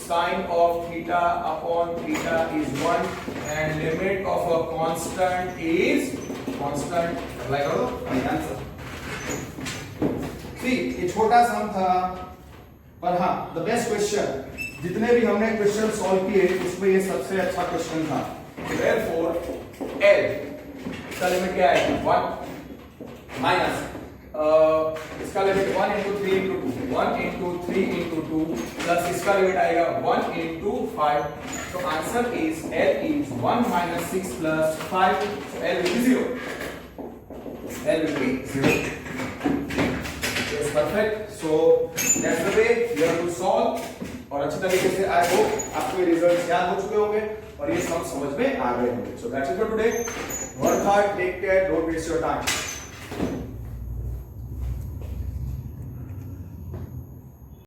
sin of theta upon theta is 1 and limit of a constant is constant. Apply करो, आंसर. See, ये छोटा सम था, पर हाँ द बेस्ट क्वेश्चन, जितने भी हमने क्वेश्चन सॉल्व किए उसमें ये सबसे अच्छा क्वेश्चन था. Therefore L इसका लिमिट क्या है? 1 माइनस इसका लिमिट 1 into 3 into 2, 1 into 3 into 2 plus इसका लिमिट आएगा 1 into 5. तो answer is L is 1 minus 6 plus 5. So L will be 0. L will be 0. Yes, perfect. So that's the way you have to solve. और अच्छी तरीके से I hope आपको ये results याद हो चुके होंगे और ये सब समझ में आ गए होंगे. So that's it for today. Work hard, take care, don't waste your time.